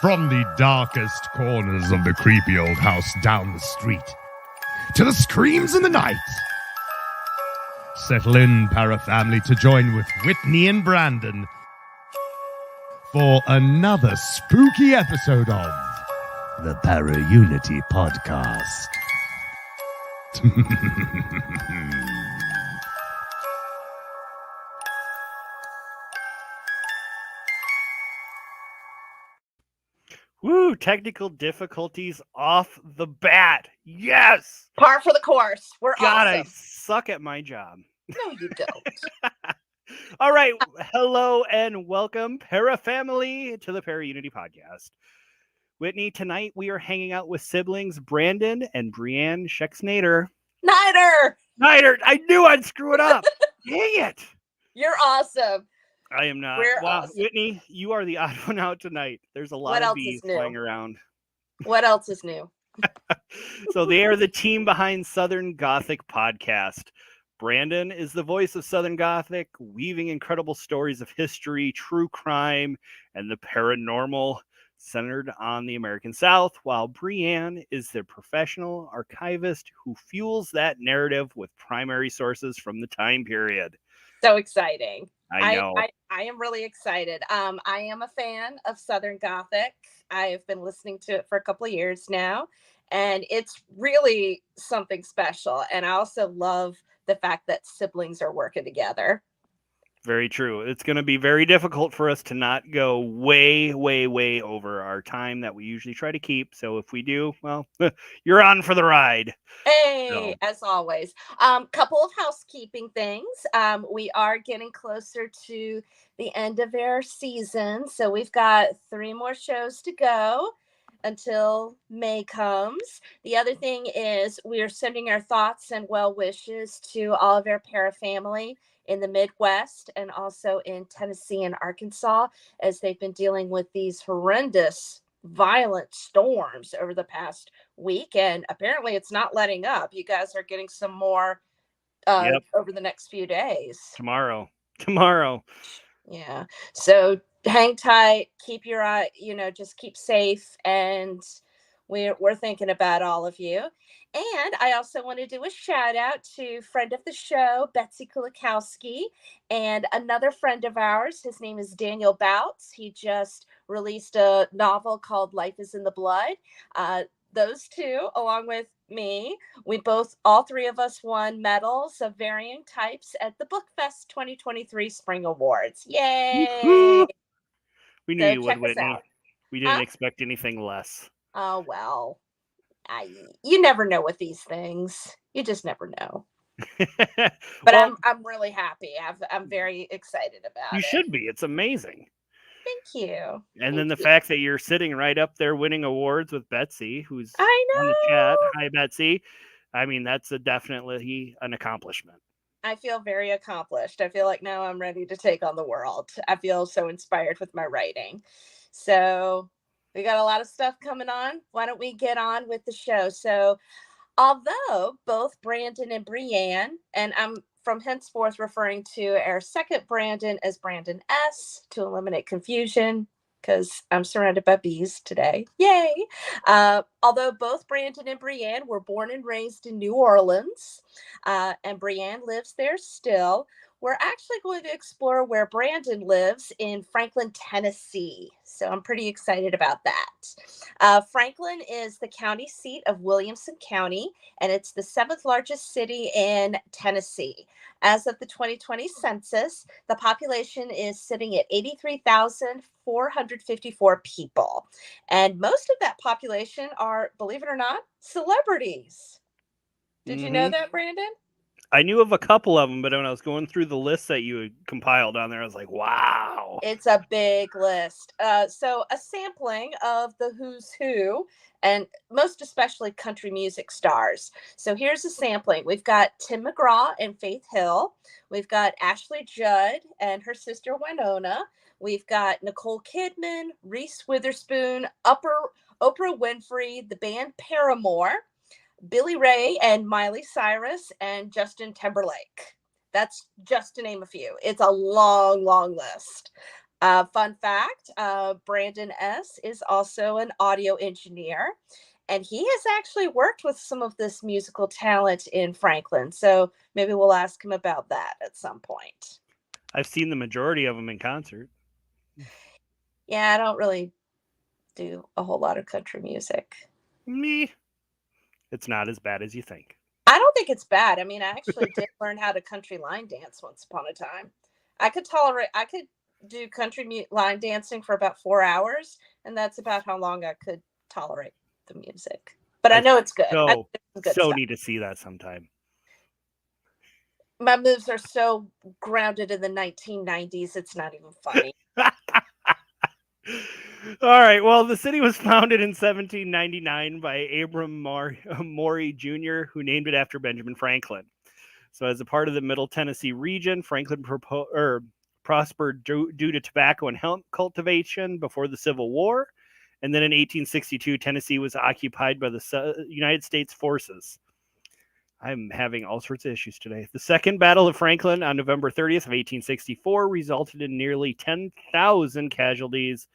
From the darkest corners of the creepy old house down the street to the screams in the night. Settle in, Parafamily, to join with Whitney and Brandon for another spooky episode of the Para-Unity Podcast. Woo, technical difficulties off the bat. Yes! Par for the course. We're God, awesome. I suck at my job. No, you don't. All right. Hello and welcome, Parafamily, to the Para-Unity Podcast. Whitney, tonight we are hanging out with siblings Brandon and Bryanne Schexnayder. Snyder! I knew I'd screw it up. Dang it. You're awesome. I am not. We're Wow, awesome. Whitney, you are the odd one out tonight. There's a lot What of else bees is new? flying around. What else is new? So they are the team behind Southern Gothic podcast. Brandon is the voice of Southern Gothic, weaving incredible stories of history, true crime, and the paranormal centered on the American South, while Bryanne is the professional archivist who fuels that narrative with primary sources from the time period. So exciting. I know. I am really excited. I am a fan of Southern Gothic. I have been listening to it for a couple of years now, and it's really something special. And I also love the fact that siblings are working together. Very true. It's going to be very difficult for us to not go way, way, way over our time that we usually try to keep. So if we do, well, you're on for the ride. Hey, as always. Couple of housekeeping things. We are getting closer to the end of our season, so we've got 3 more shows to go until May comes. The other thing is we are sending our thoughts and well wishes to all of our parafamily in the Midwest and also in Tennessee and Arkansas, as they've been dealing with these horrendous violent storms over the past week, and apparently it's not letting up. You guys are getting some more over the next few days. Tomorrow. Yeah. So hang tight, keep your eye, just keep safe, and we're thinking about all of you. And I also want to do a shout out to friend of the show, Betsy Kulikowski, and another friend of ours. His name is Daniel Bouts. He just released a novel called Life is in the Blood. Those two, along with me, all 3 of us won medals of varying types at the BookFest 2023 Spring Awards. Yay! Woo-hoo! We knew So you would, check us Whitney. out. We didn't expect anything less. Oh, well, you never know with these things. You just never know. But well, I'm really happy. I'm very excited about it. You should be. It's amazing. Thank you. And then the fact that you're sitting right up there winning awards with Betsy, who's I know. on the chat. Hi, Betsy. I mean, that's definitely an accomplishment. I feel very accomplished. I feel like now I'm ready to take on the world. I feel so inspired with my writing. So we got a lot of stuff coming on. Why don't we get on with the show? So although both Brandon and Bryanne, and I'm from henceforth referring to our second Brandon as Brandon S. to eliminate confusion, because I'm surrounded by bees today. Yay! Although both Brandon and Bryanne were born and raised in New Orleans, and Bryanne lives there still, we're actually going to explore where Brandon lives in Franklin, Tennessee. So I'm pretty excited about that. Franklin is the county seat of Williamson County, and it's the 7th largest city in Tennessee. As of the 2020 census, the population is sitting at 83,454 people. And most of that population are, believe it or not, celebrities. Did you know that, Brandon? I knew of a couple of them, but when I was going through the list that you had compiled on there, I was like, wow. It's a big list. So a sampling of the who's who, and most especially country music stars. So here's a sampling. We've got Tim McGraw and Faith Hill. We've got Ashley Judd and her sister Winona. We've got Nicole Kidman, Reese Witherspoon, Oprah Winfrey, the band Paramore, Billy Ray and Miley Cyrus, and Justin Timberlake. That's just to name a few. It's a long, long list. Fun fact, Brandon S. is also an audio engineer, and he has actually worked with some of this musical talent in Franklin. So maybe we'll ask him about that at some point. I've seen the majority of them in concert. Yeah, I don't really do a whole lot of country music. Me, it's not as bad as you think. I don't think it's bad. I mean, I actually did learn how to country line dance once upon a time. I could do country line dancing for about 4 hours, and that's about how long I could tolerate the music. But I know it's good. I know it's good stuff. Need to see that sometime. My moves are so grounded in the 1990s, it's not even funny. All right. Well, the city was founded in 1799 by Abram Morey Jr., who named it after Benjamin Franklin. So, as a part of the Middle Tennessee region, Franklin prospered due to tobacco and hemp cultivation before the Civil War. And then in 1862, Tennessee was occupied by the United States forces. I'm having all sorts of issues today. The Second Battle of Franklin on November 30th of 1864 resulted in nearly 10,000 casualties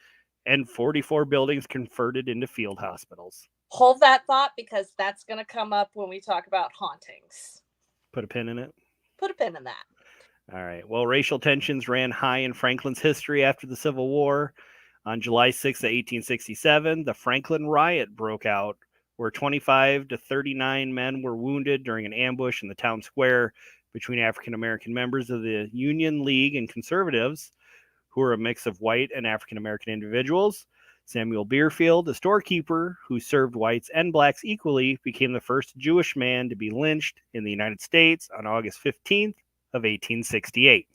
and 44 buildings converted into field hospitals. Hold that thought, because that's going to come up when we talk about hauntings. Put a pin in it? Put a pin in that. All right. Well, racial tensions ran high in Franklin's history after the Civil War. On July 6th of 1867, the Franklin riot broke out, where 25 to 39 men were wounded during an ambush in the town square between African-American members of the Union League and conservatives, who were a mix of white and African-American individuals. Samuel Beerfield, a storekeeper who served whites and blacks equally, became the first Jewish man to be lynched in the United States on August 15th of 1868.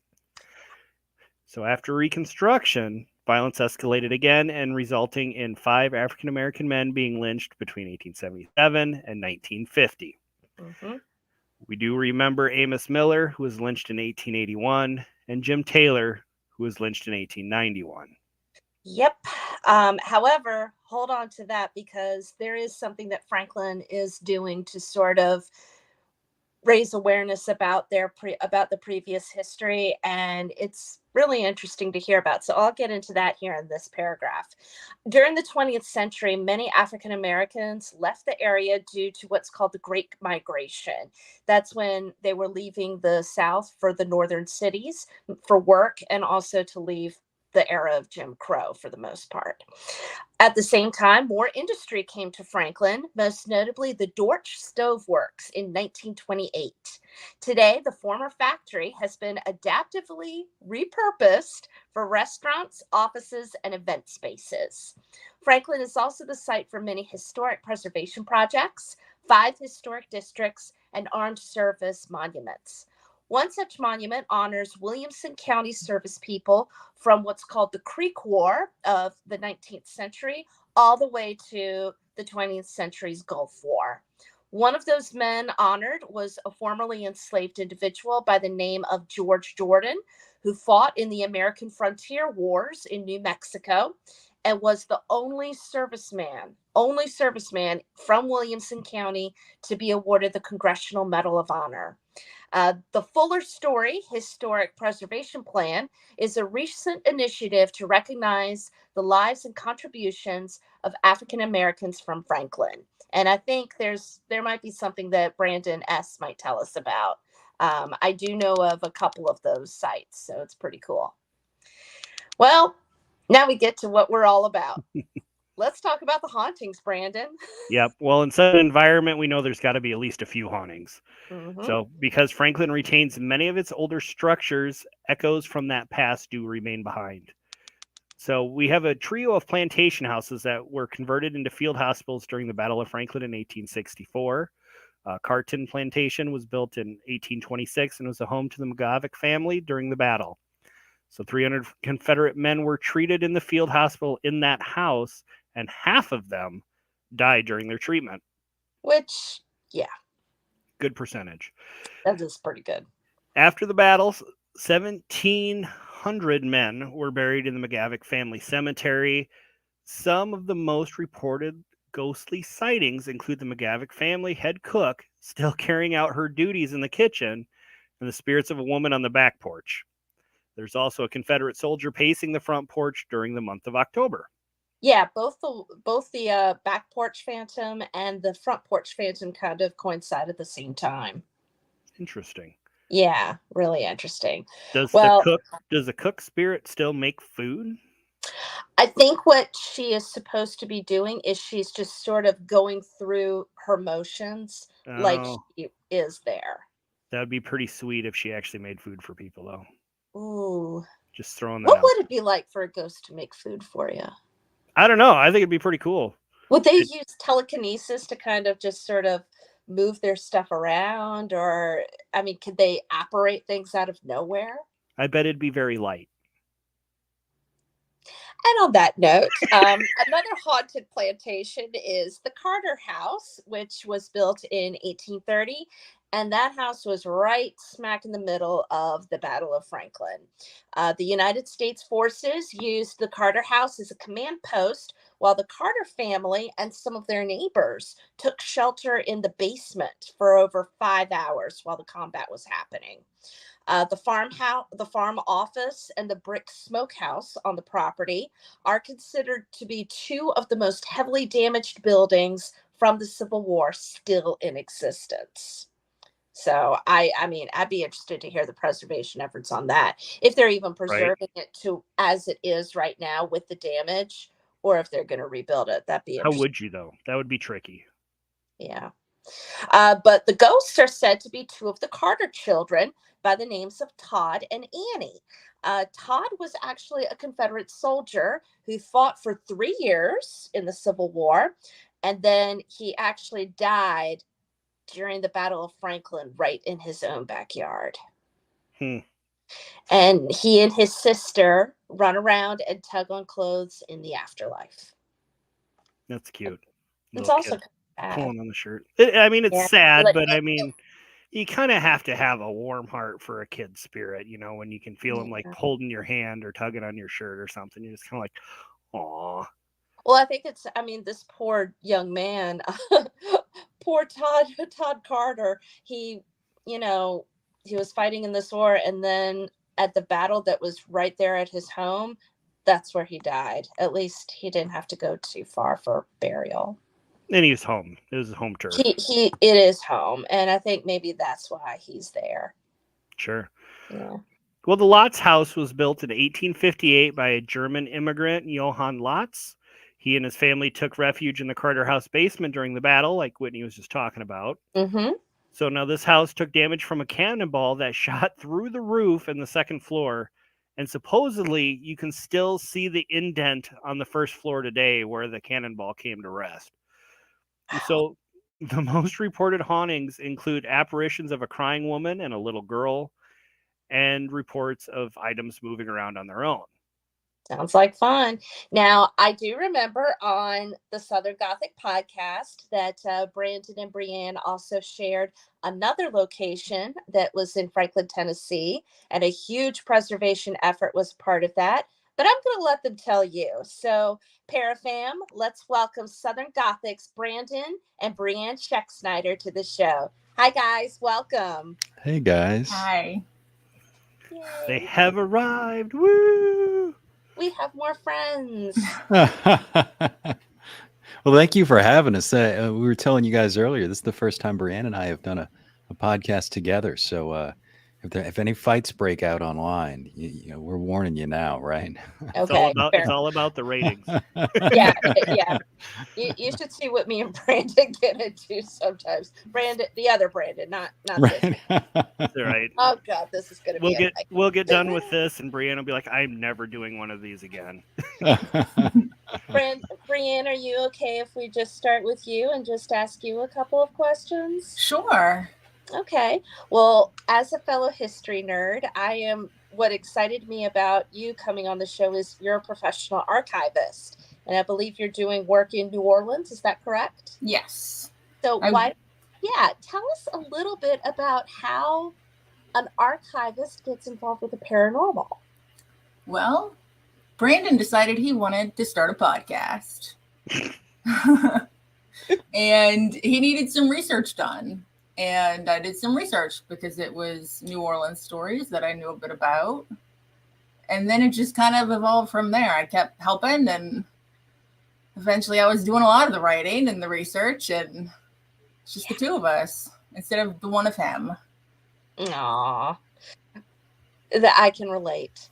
So after Reconstruction, violence escalated again and resulting in 5 African-American men being lynched between 1877 and 1950. Mm-hmm. We do remember Amos Miller, who was lynched in 1881, and Jim Taylor, who was lynched in 1891. Yep. However, hold on to that, because there is something that Franklin is doing to sort of raise awareness about about the previous history, and it's really interesting to hear about. So I'll get into that here in this paragraph. During the 20th century, many African Americans left the area due to what's called the Great Migration. That's when they were leaving the South for the northern cities for work, and also to leave the era of Jim Crow for the most part. At the same time, more industry came to Franklin, most notably the Dorch Stove Works in 1928. Today, the former factory has been adaptively repurposed for restaurants, offices, and event spaces. Franklin is also the site for many historic preservation projects, 5 historic districts, and armed service monuments. One such monument honors Williamson County service people from what's called the Creek War of the 19th century all the way to the 20th century's Gulf War. One of those men honored was a formerly enslaved individual by the name of George Jordan, who fought in the American Frontier Wars in New Mexico and was the only serviceman from Williamson County to be awarded the Congressional Medal of Honor. The Fuller Story Historic Preservation Plan is a recent initiative to recognize the lives and contributions of African Americans from Franklin. And I think there might be something that Brandon S. might tell us about. I do know of a couple of those sites, so it's pretty cool. Well, now we get to what we're all about. Let's talk about the hauntings, Brandon. Yep. Well, in such an environment, we know there's got to be at least a few hauntings. Mm-hmm. So, because Franklin retains many of its older structures, echoes from that past do remain behind. So, we have a trio of plantation houses that were converted into field hospitals during the Battle of Franklin in 1864. Carton Plantation was built in 1826 and was a home to the McGovick family during the battle. So 300 Confederate men were treated in the field hospital in that house, and half of them died during their treatment. Which, yeah. Good percentage. That is pretty good. After the battles, 1,700 men were buried in the McGovick family cemetery. Some of the most reported ghostly sightings include the McGovick family head cook still carrying out her duties in the kitchen and the spirits of a woman on the back porch. There's also a Confederate soldier pacing the front porch during the month of October. Yeah, both the back porch phantom and the front porch phantom kind of coincide at the same time. Interesting. Yeah, really interesting. Does Well, the cook spirit still make food? I think what she is supposed to be doing is she's just sort of going through her motions like Oh, she is there. that would be pretty sweet if she actually made food for people, though. Ooh. Just throwing that What out. would it be like for a ghost to make food for you? I don't know. I think it'd be pretty cool. Would they use telekinesis to kind of just sort of move their stuff around? Or, I mean, could they apparate things out of nowhere? I bet it'd be very light. And on that note, another haunted plantation is the Carter House, which was built in 1830. And that house was right smack in the middle of the Battle of Franklin. The United States forces used the Carter House as a command post, while the Carter family and some of their neighbors took shelter in the basement for over 5 hours while the combat was happening. The farm office, and the brick smokehouse on the property are considered to be two of the most heavily damaged buildings from the Civil War still in existence. So I mean, I'd be interested to hear the preservation efforts on that. If they're even preserving it to as it is right now with the damage, or if they're going to rebuild it. That'd be How interesting. would you, though? That would be tricky. Yeah. But the ghosts are said to be two of the Carter children by the names of Todd and Annie. Todd was actually a Confederate soldier who fought for 3 years in the Civil War, and then he actually died during the Battle of Franklin right in his own backyard. And he and his sister run around and tug on clothes in the afterlife. That's cute. It's Little also kid sad. pulling on the shirt. I mean, it's Yeah. sad, Like- but I mean, you kind of have to have a warm heart for a kid's spirit, you know, when you can feel him like Yeah. holding your hand or tugging on your shirt or something. You're just kind of like, aw. Well, I think this poor young man, poor Todd Carter, he was fighting in this war, and then at the battle that was right there at his home, that's where he died. At least he didn't have to go too far for burial. And he was home. It was his home turf. It is home, and I think maybe that's why he's there. Sure. Yeah. Well, the Lotz house was built in 1858 by a German immigrant, Johann Lotz. He and his family took refuge in the Carter House basement during the battle, like Whitney was just talking about. Mm-hmm. So now this house took damage from a cannonball that shot through the roof and the second floor. And supposedly you can still see the indent on the first floor today where the cannonball came to rest. So the most reported hauntings include apparitions of a crying woman and a little girl, and reports of items moving around on their own. Sounds like fun. Now, I do remember on the Southern Gothic podcast that Brandon and Bryanne also shared another location that was in Franklin, Tennessee, and a huge preservation effort was part of that. But I'm going to let them tell you. So, Parafam, let's welcome Southern Gothic's Brandon and Bryanne Schexnayder to the show. Hi, guys. Welcome. Hey, guys. Hi. Yay. They have arrived. Woo! We have more friends. Well, thank you for having us. We were telling you guys earlier, this is the first time Bryanne and I have done a podcast together. So if any fights break out online, we're warning you now, right? Okay. It's all about the ratings. Yeah. You should see what me and Brandon get into sometimes. Brandon, the other Brandon, not this. Right. Oh God, this is gonna be. We'll get done with this, and Bryanne will be like, "I'm never doing one of these again." Bryanne, are you okay if we just start with you and just ask you a couple of questions? Sure. Okay. Well, as a fellow history nerd, what excited me about you coming on the show is you're a professional archivist, and I believe you're doing work in New Orleans. Is that correct? Yes. So tell us a little bit about how an archivist gets involved with the paranormal. Well, Brandon decided he wanted to start a podcast. And he needed some research done. And I did some research because it was New Orleans stories that I knew a bit about. And then it just kind of evolved from there. I kept helping, and eventually I was doing a lot of the writing and the research, and it's just the two of us instead of the one of him. Aww. That I can relate.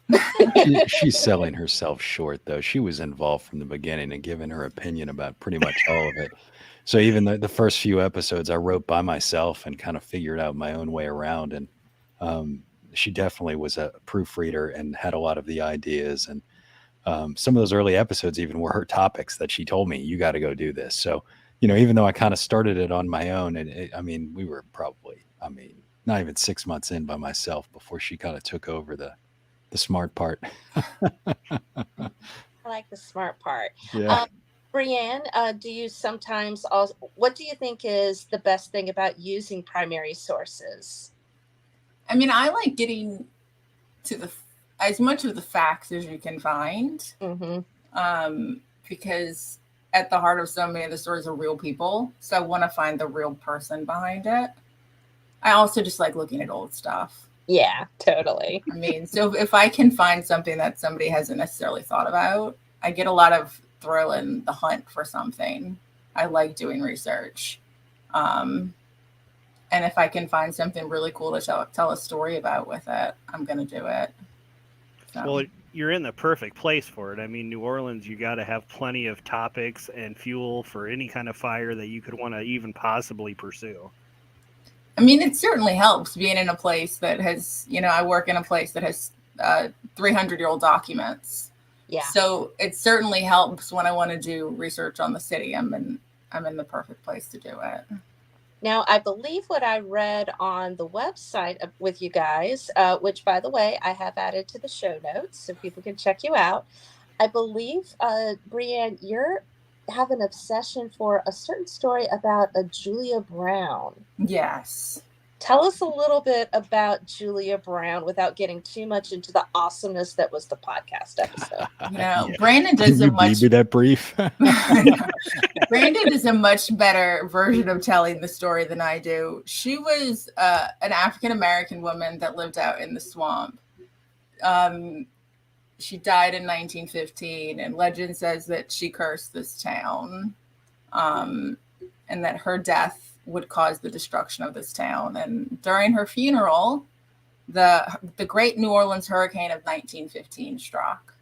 She's selling herself short, though. She was involved from the beginning and giving her opinion about pretty much all of it. So even the first few episodes I wrote by myself and kind of figured out my own way around. And she definitely was a proofreader and had a lot of the ideas. And some of those early episodes even were her topics that she told me, you got to go do this. So, even though I kind of started it on my own, and we were probably, not even 6 months in by myself before she kind of took over the smart part. I like the smart part. Yeah. Bryanne, do you sometimes also, what do you think is the best thing about using primary sources? I like getting to as much of the facts as you can find. Mm-hmm. Because at the heart of so many of the stories are real people. So I want to find the real person behind it. I also just like looking at old stuff. Yeah, totally. So if I can find something that somebody hasn't necessarily thought about, I get a lot of thrill in the hunt for something. I like doing research. And if I can find something really cool to tell a story about with it, I'm going to do it. So. Well, you're in the perfect place for it. New Orleans, you got to have plenty of topics and fuel for any kind of fire that you could want to even possibly pursue. It certainly helps being in a place that has, I work in a place that has 300-year-old documents. Yeah. So it certainly helps when I want to do research on the city. I'm in the perfect place to do it. Now, I believe what I read on the website with you guys, which, by the way, I have added to the show notes so people can check you out. I believe, Bryanne, you have an obsession for a certain story about a Julia Brown. Yes. Tell us a little bit about Julia Brown without getting too much into the awesomeness that was the podcast episode. Brandon does a much... Be that brief. Brandon is a much better version of telling the story than I do. She was an African-American woman that lived out in the swamp. She died in 1915, and legend says that she cursed this town, and that her death would cause the destruction of this town. And during her funeral, the great New Orleans hurricane of 1915 struck,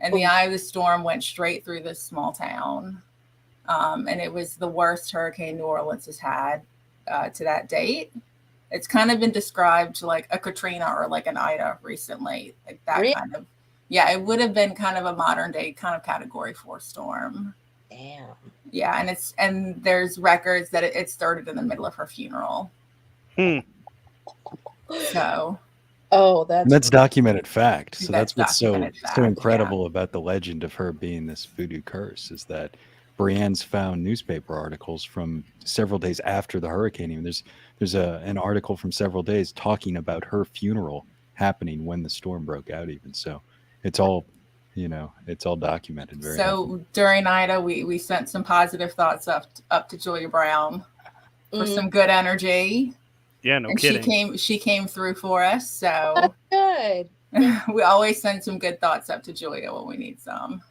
and the eye of the storm went straight through this small town. And it was the worst hurricane New Orleans has had to that date. It's kind of been described like a Katrina or like an Ida recently, like that Really? kind of. Yeah, it would have been kind of a modern day kind of Category 4 storm. Damn. Yeah, and there's records that it started in the middle of her funeral. So. Oh, that's documented fact. So that's what's so fact, incredible about the legend of her being this voodoo curse, is that Bryanne's found newspaper articles from several days after the hurricane. Even there's an article from several days talking about her funeral happening when the storm broke out. Even so, it's all it's all documented. Very heavily. During Ida, we sent some positive thoughts up to Julia Brown for some good energy. Yeah, no kidding. She came through for us. So good. We always send some good thoughts up to Julia when we need some.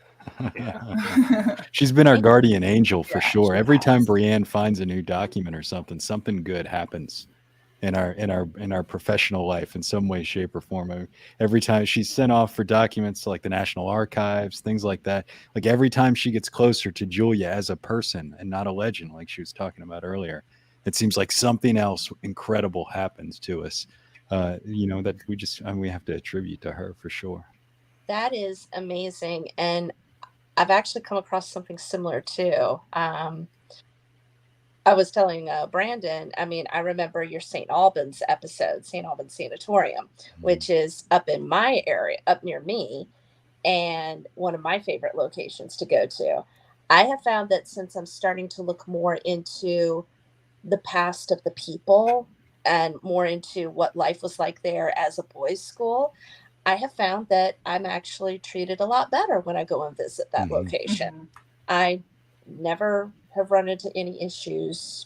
Yeah. She's been our guardian angel for sure. Every time Bryanne finds a new document or something good happens in our professional life in some way, shape, or form. Every time she's sent off for documents to like the National Archives, things like that, like every time she gets closer to Julia as a person and not a legend like she was talking about earlier, it seems like something else incredible happens to us, that we have to attribute to her for sure. That is amazing. And I've actually come across something similar too. I was telling Brandon, I remember your St. Albans episode, St. Albans Sanatorium, which is up in my area, up near me, and one of my favorite locations to go to. I have found that since I'm starting to look more into the past of the people and more into what life was like there as a boys' school, I have found that I'm actually treated a lot better when I go and visit that location. I never have run into any issues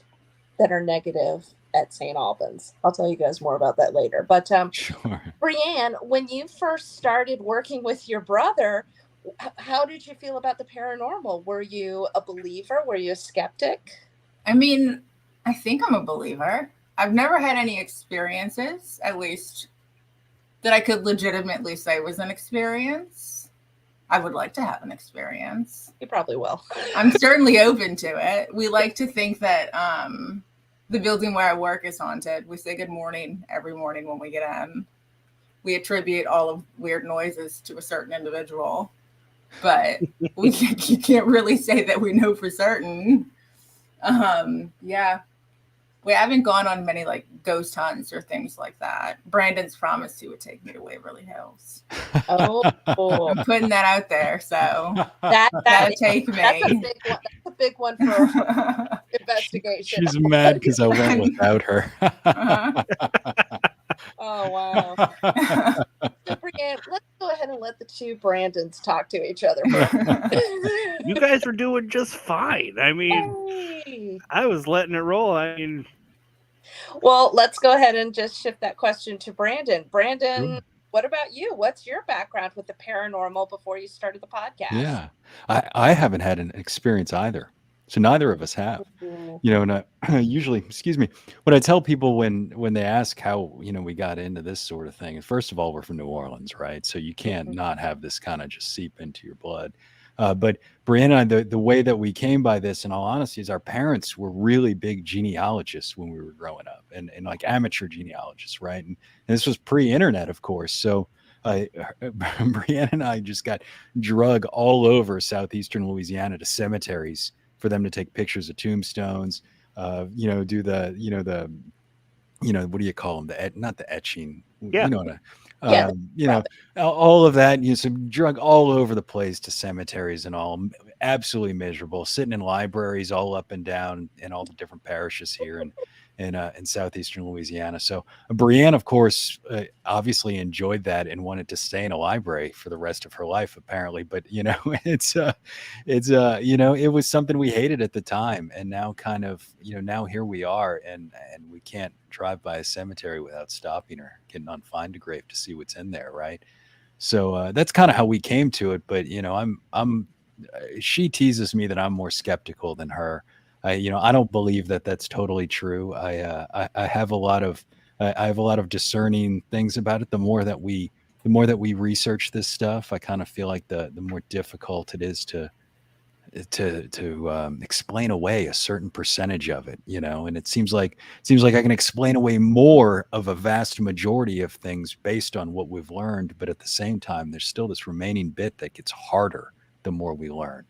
that are negative at St. Albans. I'll tell you guys more about that later. But Sure. Bryanne, when you first started working with your brother, how did you feel about the paranormal? Were you a believer? Were you a skeptic? I mean, I think I'm a believer. I've never had any experiences, at least that I could legitimately say was an experience. I would like to have an experience. You probably will. I'm certainly open to it. We like to think that the building where I work is haunted. We say good morning every morning when we get in. We attribute all of weird noises to a certain individual, but you can't really say that we know for certain. Yeah. We haven't gone on many like ghost hunts or things like that. Brandon's promised he would take me to Waverly Hills. Oh, I'm putting that out there. So that'll take me. That's a big one for investigation. She's mad because I went without her. Oh, wow. So, Bryanne, let's go ahead and let the two Brandons talk to each other. You guys were doing just fine. I mean, Hey. I was letting it roll. I mean, Well, let's go ahead and just shift that question to Brandon. Brandon, Sure. what about you? What's your background with the paranormal before you started the podcast? Yeah, I haven't had an experience either. So neither of us have. Ooh. You know, and I usually, excuse me, what I tell people when they ask how, we got into this sort of thing, first of all, we're from New Orleans, right? So you can't not have this kind of just seep into your blood. But Bryanne and I, the way that we came by this, in all honesty, is our parents were really big genealogists when we were growing up, and like amateur genealogists, right? And this was pre-internet, of course. So Bryanne and I just got drug all over southeastern Louisiana to cemeteries for them to take pictures of tombstones, do the, what do you call them? Not the etching, Yeah. all of that, some drug all over the place to cemeteries and all, absolutely miserable, sitting in libraries all up and down in all the different parishes here in southeastern Louisiana. So Bryanne, of course, obviously enjoyed that and wanted to stay in a library for the rest of her life, apparently. But it was something we hated at the time, and now kind of now here we are, and we can't drive by a cemetery without stopping or getting on Find a Grave to see what's in there, right? So that's kind of how we came to it. But she teases me that I'm more skeptical than her. I don't believe that that's totally true. I have a lot of discerning things about it. The more that we research this stuff, I kind of feel like the more difficult it is to explain away a certain percentage of it, and it seems like I can explain away more of a vast majority of things based on what we've learned. But at the same time, there's still this remaining bit that gets harder the more we learn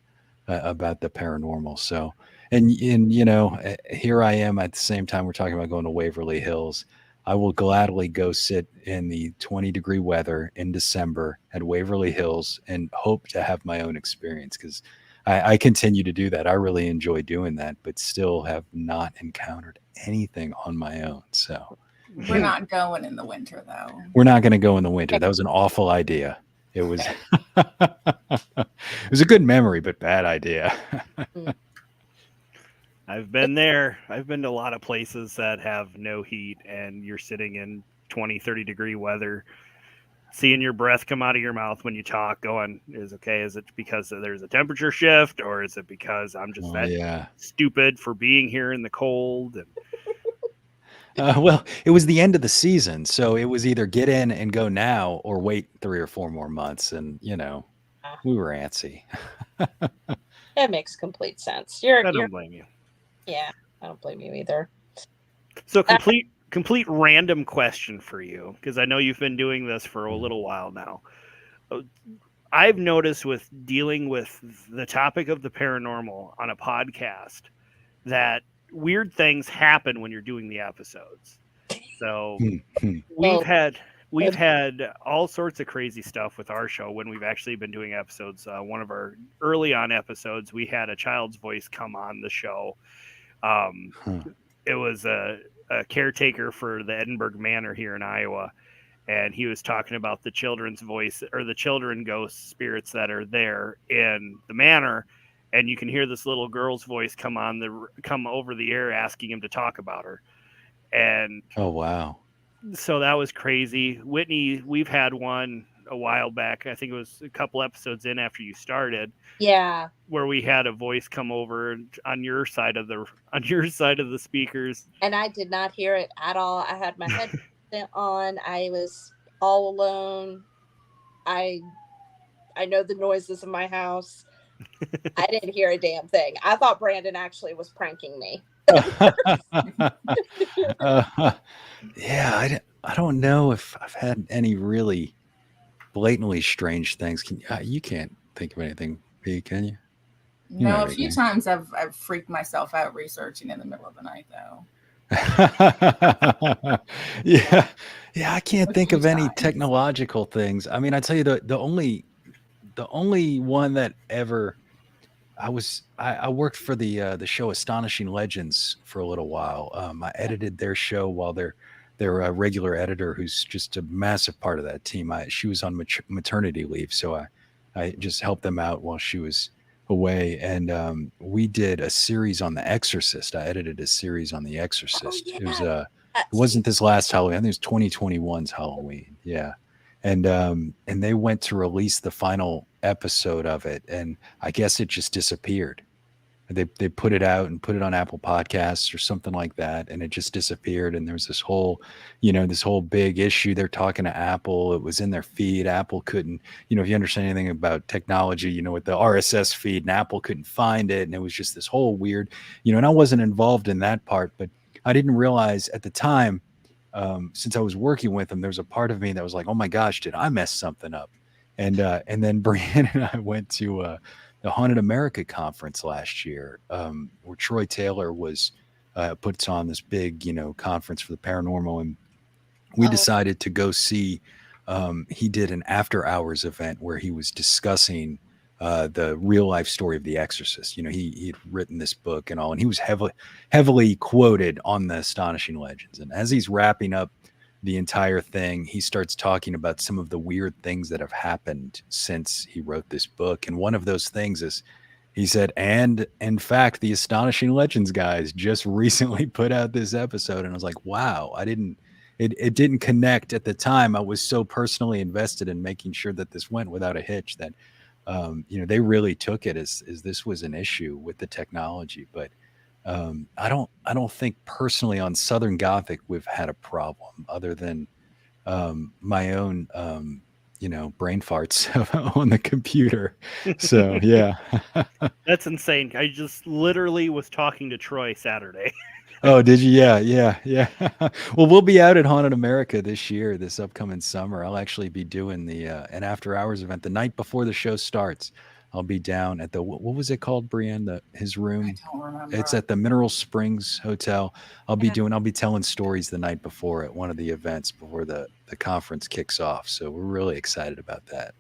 about the paranormal. So, and here I am at the same time we're talking about going to Waverly Hills. I will gladly go sit in the 20-degree weather in December at Waverly Hills and hope to have my own experience, because I continue to do that. I really enjoy doing that, but still have not encountered anything on my own. So we're not going in the winter, though. We're not going to go in the winter. That was an awful idea. It was it was a good memory, but bad idea. I've been there. I've been to a lot of places that have no heat, and you're sitting in 20, 30-degree weather, seeing your breath come out of your mouth when you talk, going, is it because there's a temperature shift, or is it because I'm just stupid for being here in the cold? And well, it was the end of the season, so it was either get in and go now or wait 3 or 4 more months, and we were antsy. That makes complete sense. I don't blame you. Yeah, I don't blame you either. So complete random question for you, because I know you've been doing this for a little while now. I've noticed with dealing with the topic of the paranormal on a podcast that weird things happen when you're doing the episodes. So we've had all sorts of crazy stuff with our show when we've actually been doing episodes. One of our early on episodes, we had a child's voice come on the show. It was a caretaker for the Edinburgh Manor here in Iowa, and he was talking about the children's voice, or the children ghost spirits that are there in the manor, and you can hear this little girl's voice come over the air asking him to talk about her. And Oh, wow. so that was crazy. Whitney, we've had one a while back. I think it was a couple episodes in after you started, Yeah. where we had a voice come over on your side of the speakers. And I did not hear it at all. I had my headset on. I was all alone. I know the noises in my house. I didn't hear a damn thing. I thought Brandon actually was pranking me. Yeah, I don't know if I've had any really blatantly strange things. You can't think of anything, P, can you? No, a few times I've freaked myself out researching in the middle of the night, though. Yeah, I can't think of any technological things. I mean, I tell you, the only one that ever I worked for the show Astonishing Legends for a little while. I edited their show while their regular editor, who's just a massive part of that team. She was on maternity leave, so I just helped them out while she was away. And we did a series on The Exorcist. I edited a series on The Exorcist. Oh, It was yeah. it wasn't this last Halloween. I think it was 2021's Halloween. Yeah. And they went to release the final episode of it, and I guess it just disappeared. They put it out and put it on Apple Podcasts or something like that, and it just disappeared. And there was this whole big issue. They're talking to Apple. It was in their feed. Apple couldn't, if you understand anything about technology, with the RSS feed, and Apple couldn't find it, and it was just this whole weird, and I wasn't involved in that part, but I didn't realize at the time. Since I was working with them, there was a part of me that was like, "Oh my gosh, did I mess something up?" And then Bryanne and I went to the Haunted America conference last year, where Troy Taylor was puts on this big, conference for the paranormal, and we decided to go see. He did an after hours event where he was discussing the real life story of The Exorcist. He had written this book and all, and he was heavily quoted on the Astonishing Legends. And as he's wrapping up the entire thing, he starts talking about some of the weird things that have happened since he wrote this book. And one of those things is, he said, and in fact, the Astonishing Legends guys just recently put out this episode. And I was like, wow, it didn't connect at the time. I was so personally invested in making sure that this went without a hitch that they really took it as this was an issue with the technology. But I don't think personally on Southern Gothic we've had a problem other than my own brain farts on the computer. So yeah. That's insane. I just literally was talking to Troy Saturday. Oh, did you? Yeah. Well, we'll be out at Haunted America this upcoming summer. I'll actually be doing an after hours event the night before the show starts. I'll be down at the, what was it called, Bryanne? His room. I don't remember. It's at the Mineral Springs Hotel. I'll be telling stories the night before at one of the events before the conference kicks off. So we're really excited about that.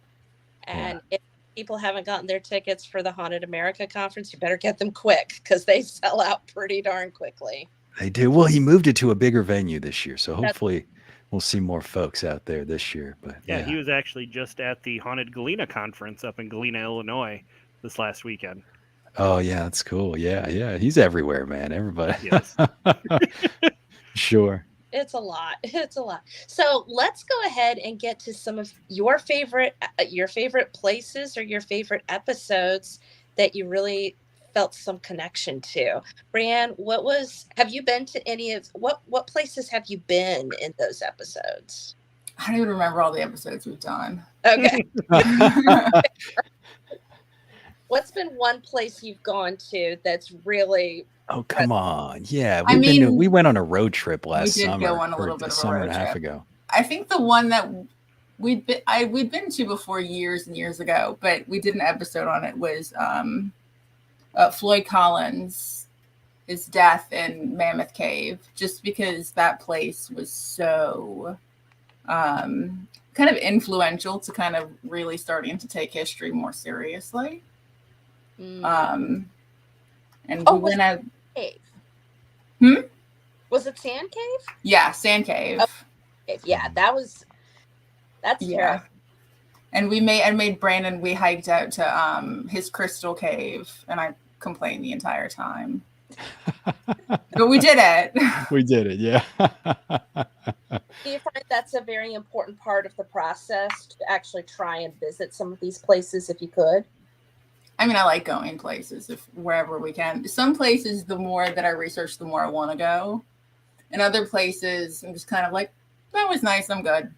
And if people haven't gotten their tickets for the Haunted America conference, you better get them quick because they sell out pretty darn quickly. They do. Well, he moved it to a bigger venue this year, so hopefully we'll see more folks out there this year. But yeah, he was actually just at the Haunted Galena conference up in Galena, Illinois this last weekend. Oh yeah, that's cool. Yeah. He's everywhere, man. Everybody. Yes. Sure. It's a lot. So let's go ahead and get to some of your favorite places or your favorite episodes that you really felt some connection to. Bryanne, have you been to any of what places have you been in those episodes? I don't even remember all the episodes we've done. Okay. What's been one place you've gone to that's really... Oh, come on. Yeah. We went on a road trip last summer. We did go on a little bit of a summer road and a half trip. ago. I think the one that we'd been to before years and years ago, but we did an episode on it, was Floyd Collins, his death in Mammoth Cave, just because that place was so kind of influential to kind of really starting to take history more seriously. And we went out. Cave. Was it Sand Cave? Yeah, Sand Cave. Oh, yeah, that's terrifying. And we made Brandon. We hiked out to his Crystal Cave, and I complained the entire time. But we did it. We did it, yeah. Do you find that's a very important part of the process to actually try and visit some of these places if you could? I mean, I like going places wherever we can. Some places, the more that I research, the more I want to go. And other places, I'm just kind of like, that was nice. I'm good.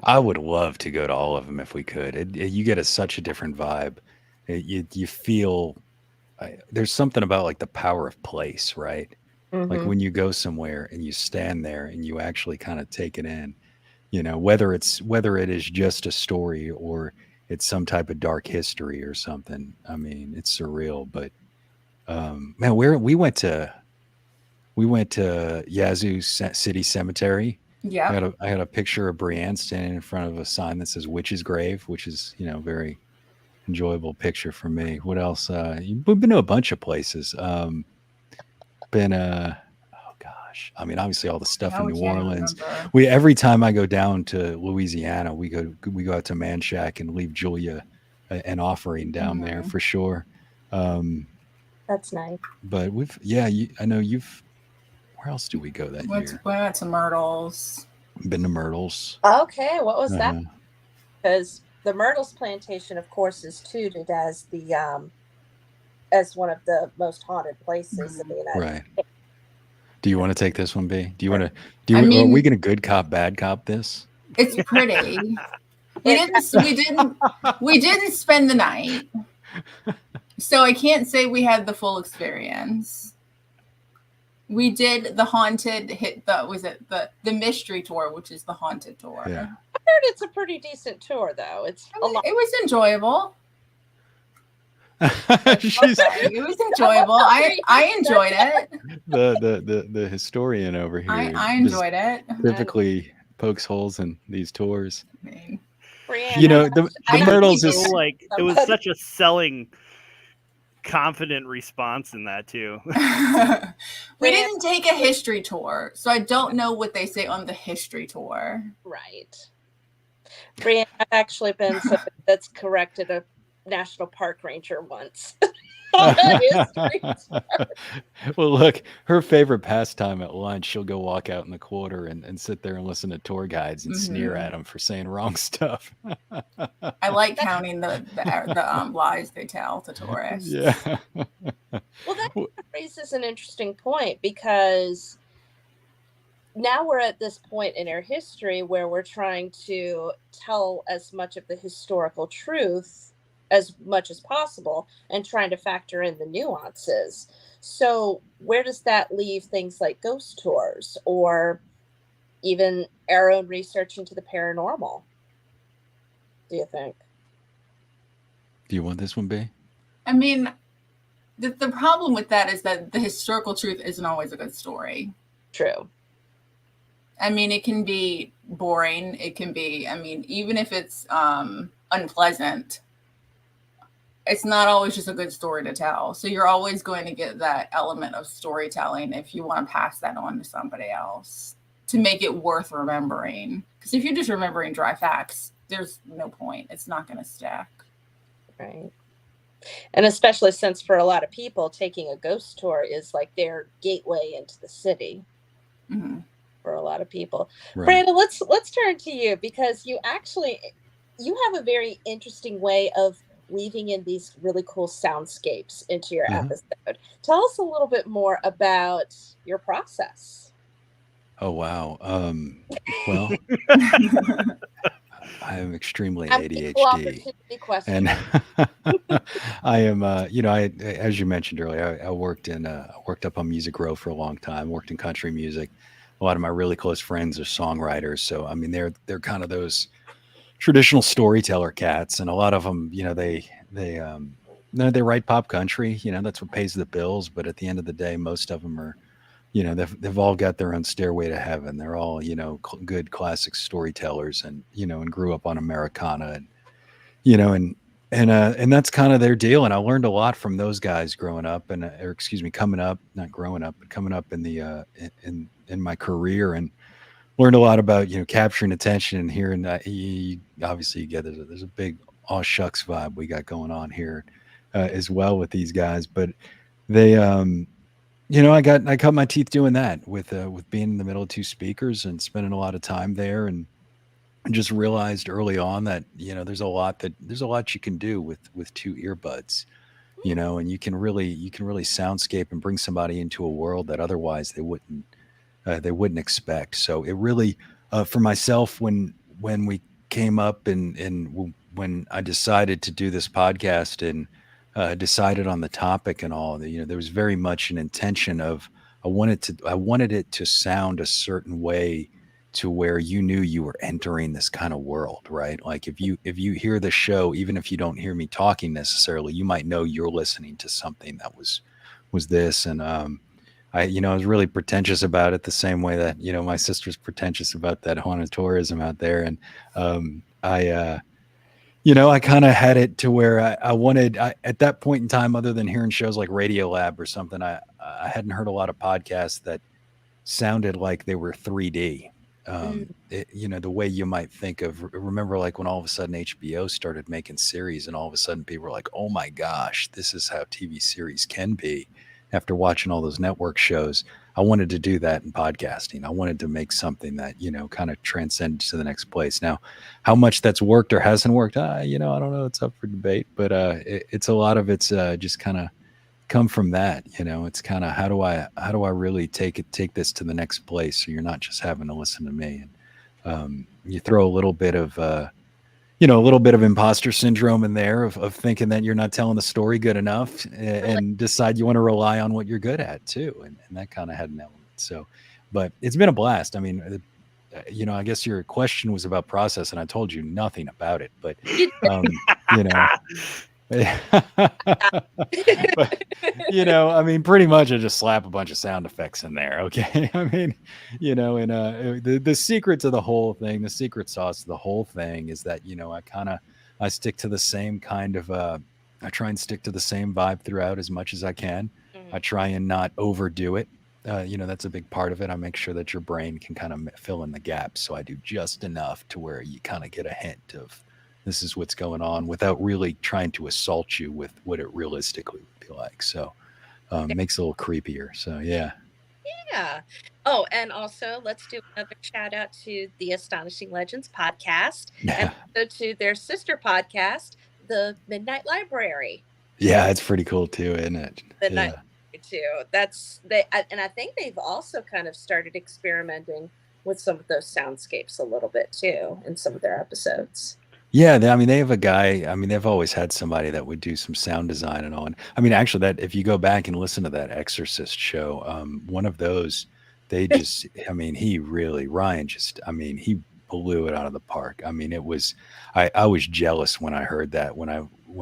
I would love to go to all of them if we could. You get such a different vibe. You feel there's something about like the power of place, right? Like when you go somewhere and you stand there and you actually kind of take it in, whether it is just a story or it's some type of dark history or something. I mean, it's surreal, but man, we went to Yazoo City Cemetery. Yeah. I had a picture of Bryanne standing in front of a sign that says Witch's Grave, which is, very enjoyable picture for me. What else? We've been to a bunch of places. Oh gosh. I mean, obviously all the stuff in New Orleans. Every time I go down to Louisiana, we go out to Manchac and leave Julia an offering down there for sure. That's nice. But I know you've. Where else do we go that year? We went to Myrtles. Been to Myrtles. Okay, what was that? Because the Myrtles plantation, of course, is touted as as one of the most haunted places in the United States. Do you want to take this one, B? Are we gonna good cop, bad cop this? It's pretty. we didn't spend the night, so I can't say we had the full experience. We did the haunted the mystery tour, which is the haunted tour. Yeah. I heard it's a pretty decent tour, though. It was enjoyable. It was enjoyable. I enjoyed it. The historian over here. I enjoyed it. Typically pokes holes in these tours. Bryanne, the Myrtles is like it was such a selling. Confident response in that too. We didn't take a history tour, so I don't know what they say on the history tour. Right. Bryanne, I've actually been somebody that's corrected a national park ranger once. Well, look, her favorite pastime at lunch, she'll go walk out in the quarter and sit there and listen to tour guides and sneer at them for saying wrong stuff. I like counting the lies they tell to tourists. Yeah. Well, that raises an interesting point, because now we're at this point in our history where we're trying to tell as much of the historical truth as much as possible and trying to factor in the nuances. So where does that leave things like ghost tours or even our own research into the paranormal, do you think? Do you want this one, B? I mean, the problem with that is that the historical truth isn't always a good story. True. I mean, it can be boring. It can be, even if it's unpleasant, it's not always just a good story to tell. So you're always going to get that element of storytelling if you want to pass that on to somebody else to make it worth remembering. Because if you're just remembering dry facts, there's no point. It's not going to stick. Right. And especially since for a lot of people, taking a ghost tour is like their gateway into the city. Mm-hmm. For a lot of people. Right. Brandon, let's turn to you, because you have a very interesting way of weaving in these really cool soundscapes into your episode. Tell us a little bit more about your process. Oh, wow. Well, I am extremely ADHD. And I am, as you mentioned earlier, I worked up on Music Row for a long time, worked in country music. A lot of my really close friends are songwriters. So, I mean, they're kind of those traditional storyteller cats, and a lot of them, they write pop country, that's what pays the bills. But at the end of the day, most of them are, they've all got their own stairway to heaven. They're all, good classic storytellers, and, and grew up on Americana, and, and that's kind of their deal. And I learned a lot from those guys growing up, coming up in the, in my career, and learned a lot about, capturing attention and hearing that. Obviously, you get there's a big aw shucks vibe we got going on here as well with these guys. But they, I cut my teeth doing that with being in the middle of two speakers and spending a lot of time there, and just realized early on that, there's a lot you can do with two earbuds, and you can really soundscape and bring somebody into a world that otherwise they wouldn't expect. So it really, for myself, when we came up and when I decided to do this podcast and decided on the topic and all, there was very much an intention of I wanted it to sound a certain way to where you knew you were entering this kind of world, right? Like if you hear the show, even if you don't hear me talking necessarily, you might know you're listening to something that was this. And I was really pretentious about it, the same way that, my sister's pretentious about that haunted tourism out there. And I kind of had it to where I wanted, at that point in time, other than hearing shows like Radio Lab or something, I hadn't heard a lot of podcasts that sounded like they were 3D. The way you might think of, remember, like when all of a sudden HBO started making series and all of a sudden people were like, oh my gosh, this is how TV series can be. After watching all those network shows, I wanted to do that in podcasting. I wanted to make something that, kind of transcended to the next place. Now, how much that's worked or hasn't worked, I don't know. It's up for debate, but it's a lot of it's just kind of come from that. It's kind of how do I really take this to the next place, so you're not just having to listen to me. And you throw a little bit of imposter syndrome in there of thinking that you're not telling the story good enough, and decide you want to rely on what you're good at too. And that kind of had an element. So, but it's been a blast. I mean, I guess your question was about process, and I told you nothing about it, but, but, I mean, pretty much I just slap a bunch of sound effects in there. Okay. I mean, and the secret to the whole thing, the secret sauce of the whole thing is that, I stick to the same kind of, I try and stick to the same vibe throughout as much as I can. I try and not overdo it. That's a big part of it. I make sure that your brain can kind of fill in the gaps. So I do just enough to where you kind of get a hint of, this is what's going on, without really trying to assault you with what it realistically would be like. So it makes it a little creepier. So, yeah. Yeah. Oh, and also let's do another shout out to the Astonishing Legends podcast, and also to their sister podcast, the Midnight Library. Yeah, it's pretty cool too, isn't it? Midnight Library too. And I think they've also kind of started experimenting with some of those soundscapes a little bit too in some of their episodes. Yeah, they have a guy. I mean, they've always had somebody that would do some sound design and all. And I mean, actually, that if you go back and listen to that Exorcist show, one of those, they just, I mean, Ryan just, I mean, he blew it out of the park. I mean, it was, I was jealous when I heard that. When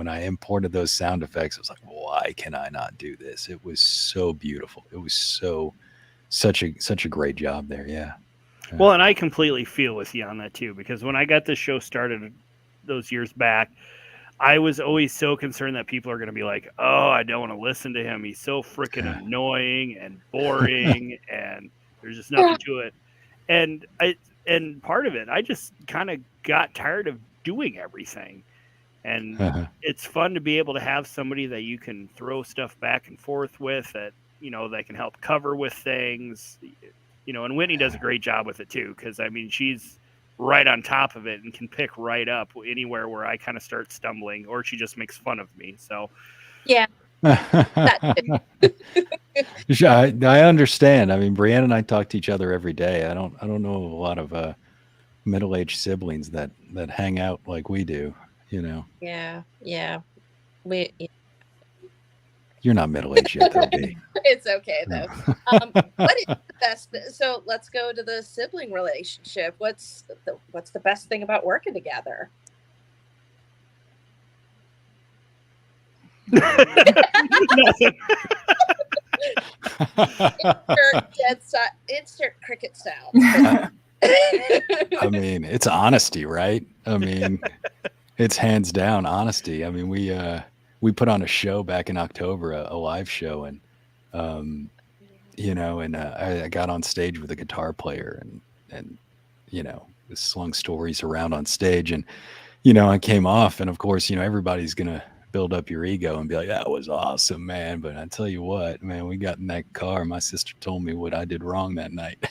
I imported those sound effects, I was like, why can I not do this? It was so beautiful. It was such a great job there. Yeah. Well, and I completely feel with you on that too, because when I got this show started those years back, I was always so concerned that people are going to be like, oh, I don't want to listen to him. He's so freaking annoying and boring and there's just nothing to it. And part of it, I just kind of got tired of doing everything. And it's fun to be able to have somebody that you can throw stuff back and forth with, that, that can help cover with things, and Whitney does a great job with it too. Cause I mean, she's right on top of it and can pick right up anywhere where I kind of start stumbling, or she just makes fun of me. So yeah. I understand. I mean, Bryanne and I talk to each other every day. I don't know a lot of middle-aged siblings that hang out like we do, Yeah. You're not middle-aged yet, though, B. It's okay, though. What is the best? So let's go to the sibling relationship. What's the best thing about working together? Insert cricket sound. I mean, it's honesty, right? I mean, it's hands down honesty. I mean, we put on a show back in October, a live show, and I got on stage with a guitar player and slung stories around on stage, and I came off, and of course, everybody's gonna build up your ego and be like, that was awesome, man. But I tell you what, man, we got in that car. My sister told me what I did wrong that night.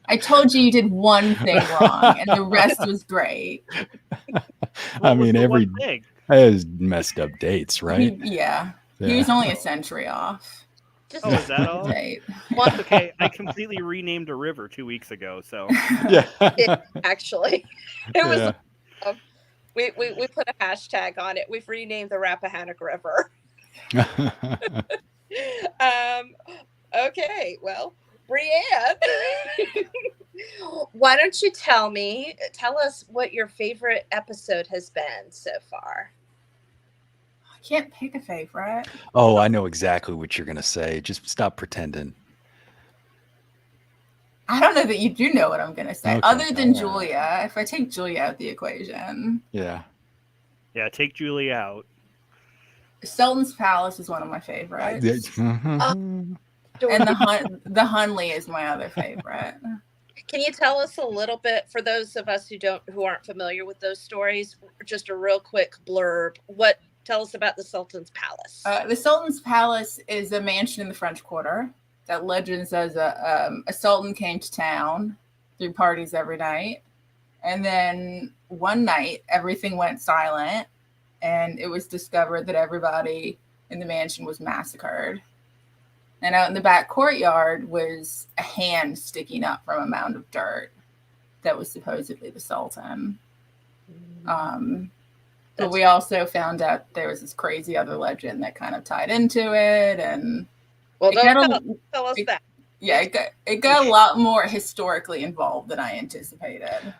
I told you did one thing wrong, and the rest was great. I mean, every one thing. it was messed up dates, right? He was only a century off. Just Oh, is that all? Date. Well, okay, I completely renamed a river 2 weeks ago, so Yeah. actually, it was. Yeah. We put a hashtag on it. We've renamed the Rappahannock River. Okay, well, Bryanne, why don't you tell us what your favorite episode has been so far? I can't pick a favorite. Oh, I know exactly what you're gonna say. Just stop pretending. I don't know that you do know what I'm going to say. Okay. Other than Julia, if I take Julia out the equation. Yeah. Yeah, take Julia out. Sultan's Palace is one of my favorites. Mhm. And the Hunley is my other favorite. Can you tell us a little bit, for those of us who aren't familiar with those stories, just a real quick blurb? Tell us about the Sultan's Palace. The Sultan's Palace is a mansion in the French Quarter that legend says a sultan came to town, threw parties every night, and then one night everything went silent, and it was discovered that everybody in the mansion was massacred. And out in the back courtyard was a hand sticking up from a mound of dirt that was supposedly the Sultan. But we also found out there was this crazy other legend that kind of tied into it, and well, tell us that. Yeah, it got a lot more historically involved than I anticipated.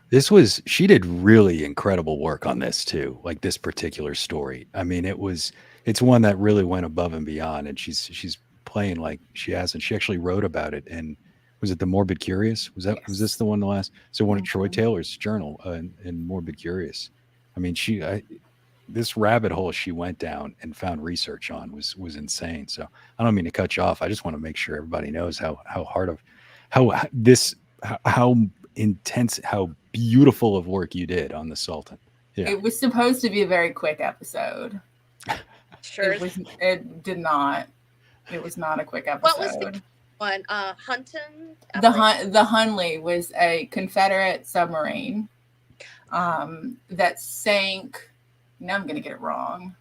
She did really incredible work on this too, like this particular story. I mean, it's one that really went above and beyond, and she's playing like she has, and she actually wrote about it. And was it the Morbid Curious? Was this the one, the last? So one of Troy Taylor's journal in Morbid Curious. I mean, this rabbit hole she went down and found research on was insane. So I don't mean to cut you off. I just want to make sure everybody knows how intense, how beautiful of work you did on the Sultan. Yeah. It was supposed to be a very quick episode. Sure. It did not. It was not a quick episode. What was the one? Hunton? The Hunley was a Confederate submarine that sank. Now I'm going to get it wrong.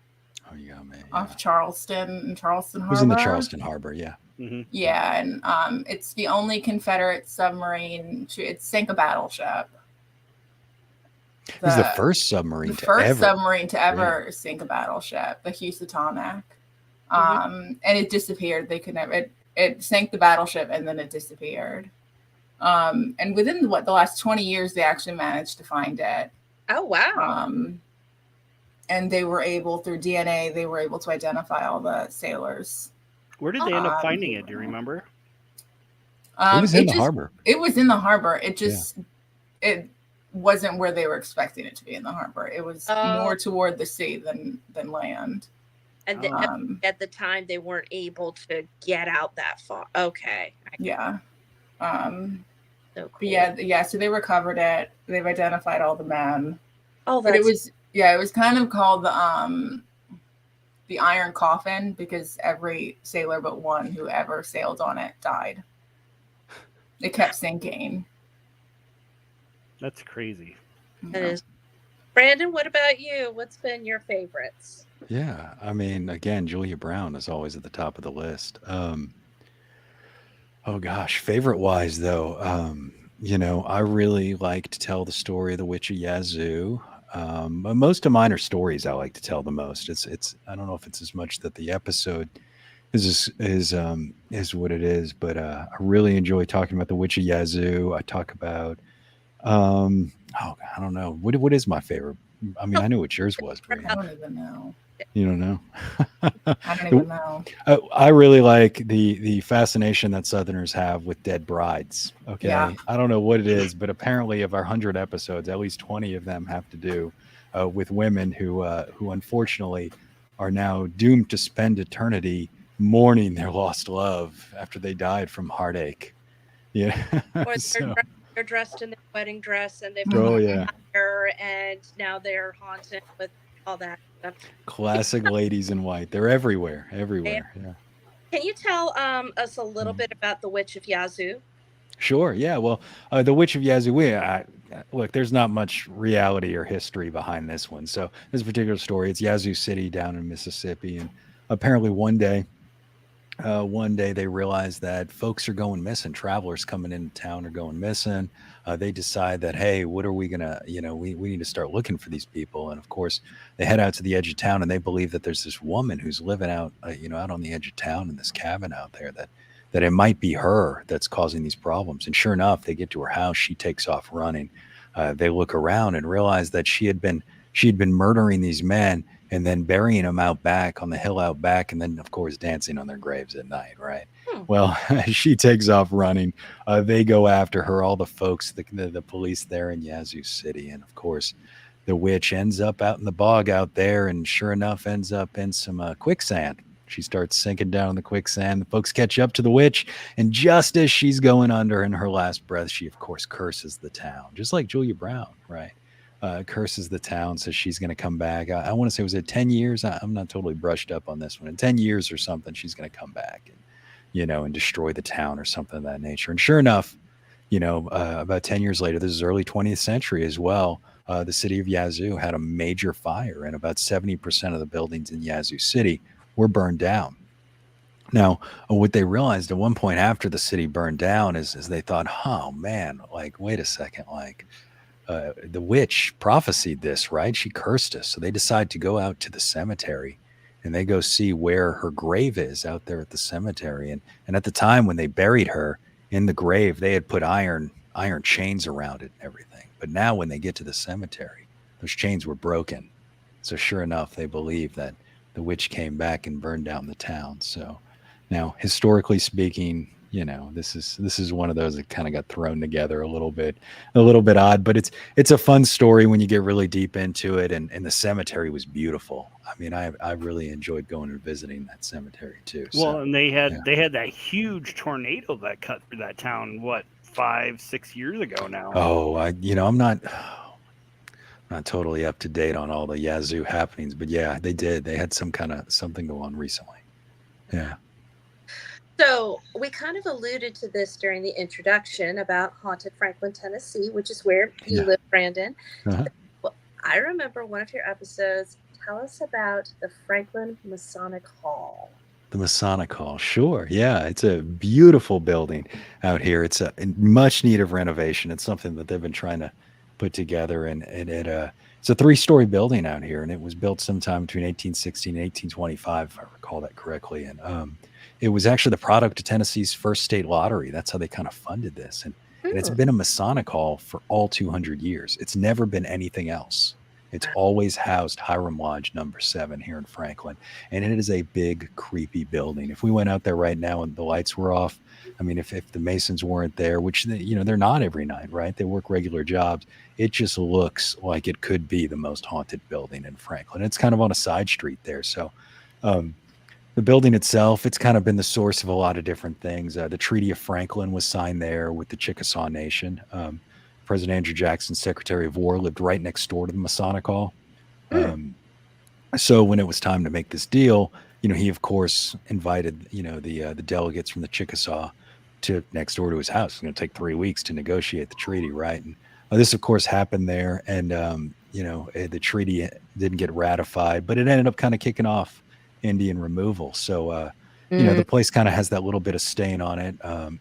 Oh, yeah, man. Off Charleston Harbor. It was in the Charleston Harbor, yeah. Mm-hmm. Yeah, and it's the only Confederate submarine it sank a battleship. It was the first submarine to ever sink a battleship, the Housatonic. And it disappeared. They could never. It sank the battleship and then it disappeared. And within the last 20 years, they actually managed to find it. Oh wow! And they were able, through DNA, they were able to identify all the sailors. Where did they end up finding it? Do you remember? It was in the harbor. It was in the harbor. It wasn't where they were expecting it to be in the harbor. It was more toward the sea than land. And at the time, they weren't able to get out that far. Okay. Yeah. So cool. But yeah. So they recovered it. They've identified all the men. Oh, but it was kind of called the Iron Coffin because every sailor but one who ever sailed on it died. It kept sinking. That's crazy. That is. Brandon, what about you? What's been your favorites? Yeah, I mean, again, Julia Brown is always at the top of the list. Oh gosh, favorite wise though, I really like to tell the story of the Witch of Yazoo. Most of mine are stories I like to tell the most. It's I don't know if it's as much that the episode is what it is, but I really enjoy talking about the Witch of Yazoo. I talk about I don't know. What is my favorite? I mean, I knew what yours was, Brianne. I don't even know. You don't know? I don't even know. I really like the fascination that Southerners have with dead brides. Okay. Yeah. I don't know what it is, but apparently of our 100 episodes, at least 20 of them have to do with women who unfortunately are now doomed to spend eternity mourning their lost love after they died from heartache. Yeah. Or they're dressed in their wedding dress and they've hair, and now they're haunted with all that stuff. Classic ladies in white. They're everywhere. And Everywhere. Yeah. can you tell us a little bit about the Witch of Yazoo? Sure. Yeah. Well, the Witch of Yazoo. Look, there's not much reality or history behind this one. So this particular story, it's Yazoo City down in Mississippi, and apparently one day they realize that folks are going missing. Travelers coming into town are going missing. They decide that, hey, what are we gonna, we need to start looking for these people. And of course, they head out to the edge of town, and they believe that there's this woman who's living out, out on the edge of town in this cabin out there, that it might be her that's causing these problems. And sure enough, they get to her house. She takes off running. They look around and realize that she had been murdering these men and then burying them out back on the hill out back, and then of course dancing on their graves at night, right? Well, she takes off running. They go after her, all the folks, the police there in Yazoo City, and of course the witch ends up out in the bog out there, and sure enough ends up in some quicksand. She starts sinking down in the quicksand. The folks catch up to the witch, and just as she's going under in her last breath, she of course curses the town, just like Julia Brown, right? Curses the town, says she's going to come back. I want to say, was it 10 years? I'm not totally brushed up on this one. In 10 years or something, she's going to come back and destroy the town or something of that nature. And sure enough, about 10 years later, this is early 20th century as well, the city of Yazoo had a major fire, and about 70% of the buildings in Yazoo City were burned down. Now, what they realized at one point after the city burned down is they thought, oh man, like, wait a second, like, the witch prophesied this, right? She cursed us. So they decide to go out to the cemetery, and they go see where her grave is out there at the cemetery. And at the time when they buried her in the grave, they had put iron chains around it and everything. But now when they get to the cemetery, those chains were broken. So sure enough, they believe that the witch came back and burned down the town. So now, historically speaking, this is one of those that kind of got thrown together a little bit odd, but it's a fun story when you get really deep into it. And the cemetery was beautiful. I mean, I really enjoyed going and visiting that cemetery too. Well, and they had that huge tornado that cut through that town, 5-6 years ago now. Oh, I'm not totally up to date on all the Yazoo happenings, but yeah, they did. They had something go on recently. Yeah. So we kind of alluded to this during the introduction about haunted Franklin, Tennessee, which is where you live, Brandon. Uh-huh. Well, I remember one of your episodes. Tell us about the Franklin Masonic Hall. The Masonic Hall, sure. Yeah, it's a beautiful building out here. It's in much need of renovation. It's something that they've been trying to put together, and it's a 3-story building out here, and it was built sometime between 1816 and 1825, if I recall that correctly. And it was actually the product of Tennessee's first state lottery. That's how they kind of funded this. And it's been a Masonic Hall for all 200 years. It's never been anything else. It's always housed Hiram Lodge number 7 here in Franklin. And it is a big, creepy building. If we went out there right now and the lights were off, I mean, if the Masons weren't there, which, they're not every night, right? They work regular jobs. It just looks like it could be the most haunted building in Franklin. It's kind of on a side street there. So, the building itself, it's kind of been the source of a lot of different things. The Treaty of Franklin was signed there with the Chickasaw Nation. President Andrew Jackson, Secretary of War, lived right next door to the Masonic Hall. So when it was time to make this deal, he of course invited, the delegates from the Chickasaw to next door to his house. It's going to take 3 weeks to negotiate the treaty, right? And this, of course, happened there, and the treaty didn't get ratified, but it ended up kind of kicking off Indian removal. So, the place kind of has that little bit of stain on it.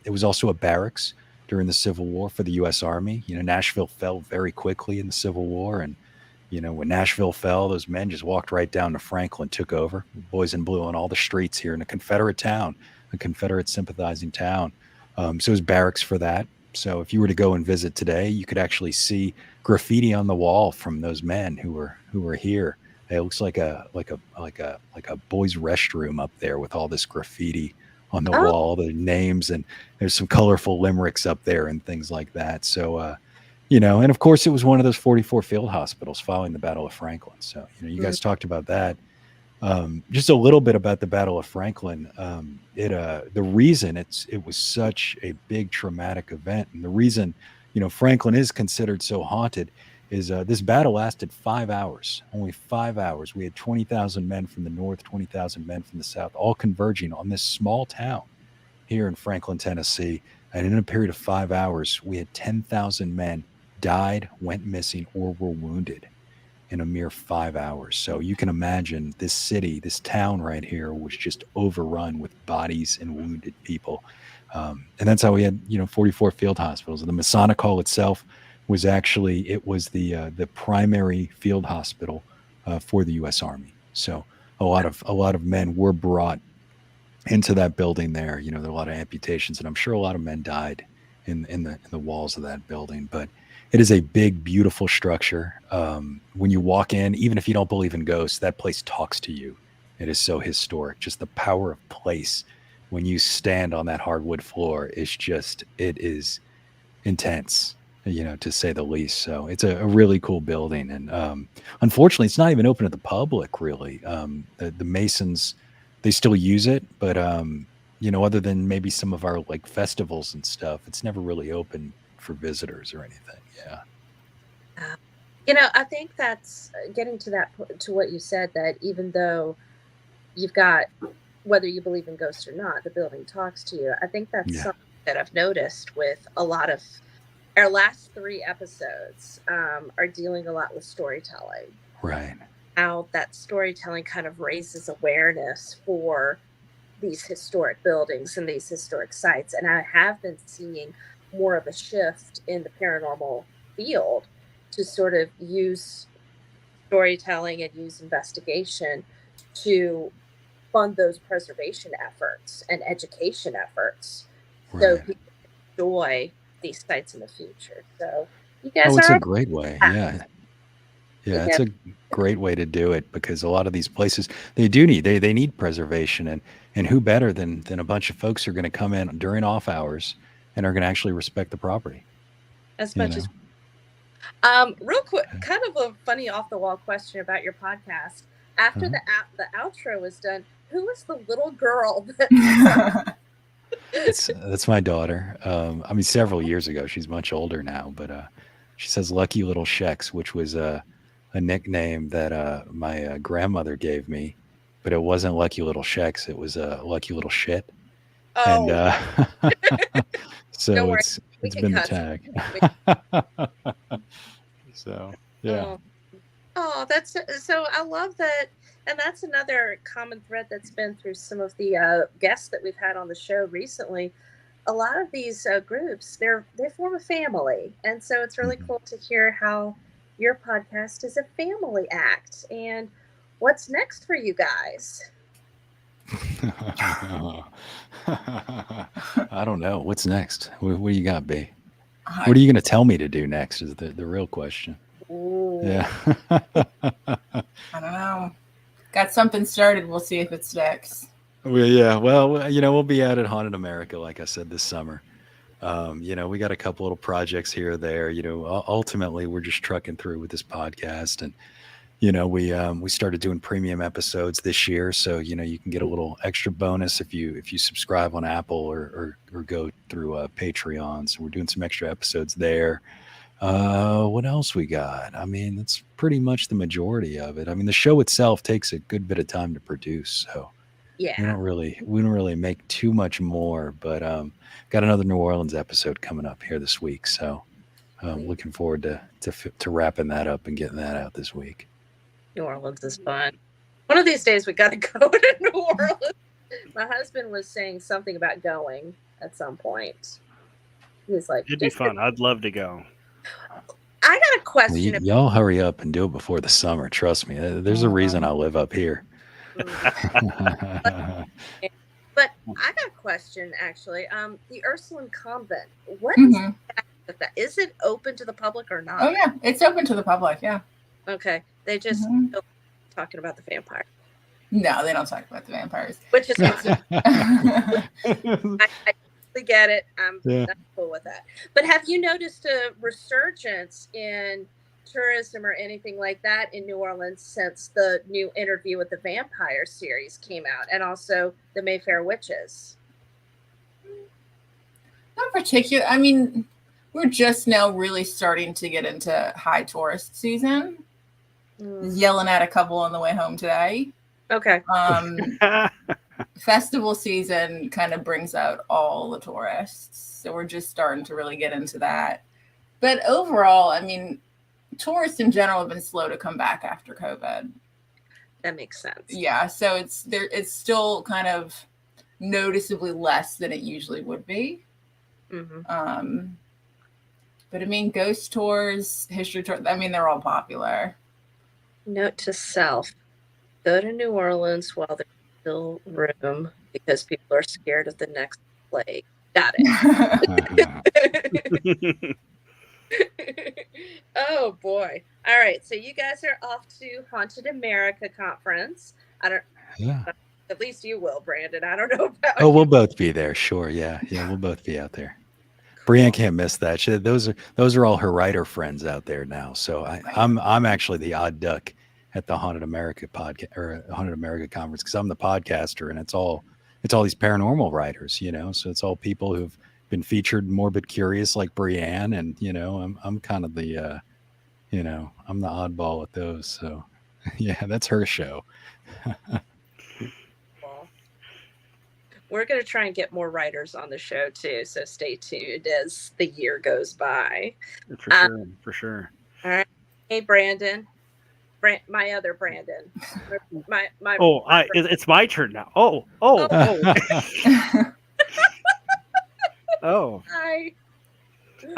It was also a barracks during the Civil War for the U.S. Army. Nashville fell very quickly in the Civil War. And, when Nashville fell, those men just walked right down to Franklin, took over, boys in blue on all the streets here in a Confederate town, a Confederate sympathizing town. So it was barracks for that. So if you were to go and visit today, you could actually see graffiti on the wall from those men who were here. It looks like a boys' restroom up there with all this graffiti on the wall, the names, and there's some colorful limericks up there and things like that. So, and of course it was one of those 44 field hospitals following the Battle of Franklin. So, you guys talked about that. Just a little bit about the Battle of Franklin. The reason it was such a big traumatic event, and the reason, Franklin is considered so haunted, is this battle lasted 5 hours, only 5 hours. We had 20,000 men from the north, 20,000 men from the south, all converging on this small town here in Franklin, Tennessee. And in a period of 5 hours, we had 10,000 men died, went missing, or were wounded in a mere 5 hours. So you can imagine this city, this town right here was just overrun with bodies and wounded people. And that's how we had, 44 field hospitals. The Masonic Hall itself was actually, it was the primary field hospital for the U.S. Army. So a lot of men were brought into that building there. There were a lot of amputations, and I'm sure a lot of men died in the walls of that building. But it is a big, beautiful structure. When you walk in, even if you don't believe in ghosts, that place talks to you. It is so historic. Just the power of place when you stand on that hardwood floor is just, it is intense, to say the least. So it's a really cool building. And unfortunately, it's not even open to the public, really. The Masons, they still use it, but other than maybe some of our like festivals and stuff, it's never really open for visitors or anything. Yeah. I think that's getting to what you said, that even though you've got, whether you believe in ghosts or not, the building talks to you. I think that's something that I've noticed with a lot of our last 3 episodes are dealing a lot with storytelling. Right. How that storytelling kind of raises awareness for these historic buildings and these historic sites. And I have been seeing more of a shift in the paranormal field to sort of use storytelling and use investigation to fund those preservation efforts and education efforts, so people enjoy these sites in the future. So you guys it's a great way. Yeah, it's a great way to do it, because a lot of these places, they need preservation, and who better than a bunch of folks who are going to come in during off hours and are going to actually respect the property as much as real quick, kind of a funny off the wall question about your podcast. After the outro was done, who was the little girl that that's my daughter. Several years ago. She's much older now, but she says Lucky Little Shex, which was a nickname that my grandmother gave me, but it wasn't Lucky Little Shex. It was Lucky Little Shit. Oh. And so it's been the tag. So yeah. That's so. I love that, and that's another common thread that's been through some of the guests that we've had on the show recently. A lot of these groups, they form a family, and so it's really cool to hear how your podcast is a family act. And what's next for you guys? I don't know. What's next? What do you got, B? What are you going to tell me to do next is the real question. Ooh. Yeah. I don't know. Got something started. We'll see if it sticks. Well, we'll be out at Haunted America, like I said, this summer. We got a couple little projects here or there. Ultimately, we're just trucking through with this podcast, and we started doing premium episodes this year, so you can get a little extra bonus if you subscribe on Apple or go through Patreon. So we're doing some extra episodes there. What else we got? That's pretty much the majority of it. The show itself takes a good bit of time to produce, so we don't really make too much more. But got another New Orleans episode coming up here this week, so looking forward to wrapping that up and getting that out this week. New Orleans is fun. One of these days we got to go to New Orleans. My husband was saying something about going at some point. He's like, it'd be fun. I'd love to go. I got a question. Y'all hurry up and do it before the summer. Trust me. There's a reason I live up here. But I got a question, actually. The Ursuline Convent. What is that? Is it open to the public or not? Oh, yeah. It's open to the public, yeah. Okay. They just talking about the vampire. No, they don't talk about the vampires. Which is I get it. I'm not cool with that. But have you noticed a resurgence in tourism or anything like that in New Orleans since the new Interview with the Vampire series came out, and also the Mayfair Witches? Not particular. We're just now really starting to get into high tourist season. Yelling at a couple on the way home today. Okay. Festival season kind of brings out all the tourists. So we're just starting to really get into that. But overall, I mean, tourists in general have been slow to come back after COVID. That makes sense. Yeah. So it's still kind of noticeably less than it usually would be. Mm-hmm. But I mean, ghost tours, history tours, I mean, they're all popular. Note to self: go to New Orleans while there's still room because people are scared of the next plague. Got it. Oh boy. All right. So you guys are off to Haunted America conference. At least you will, Brandon. I don't know about Oh, we'll both be there. Sure. Yeah. We'll both be out there. Bryanne can't miss that. Those are all her writer friends out there now. So I'm actually the odd duck at the Haunted America podcast or Haunted America conference because I'm the podcaster and it's all these paranormal writers, So it's all people who've been featured in Morbid Curious like Bryanne, and I'm kind of the I'm the oddball with those. So yeah, that's her show. We're going to try and get more writers on the show too, so stay tuned as the year goes by. For sure. All right. Hey, Brandon. My other Brandon. It's my turn now. Oh. Hi.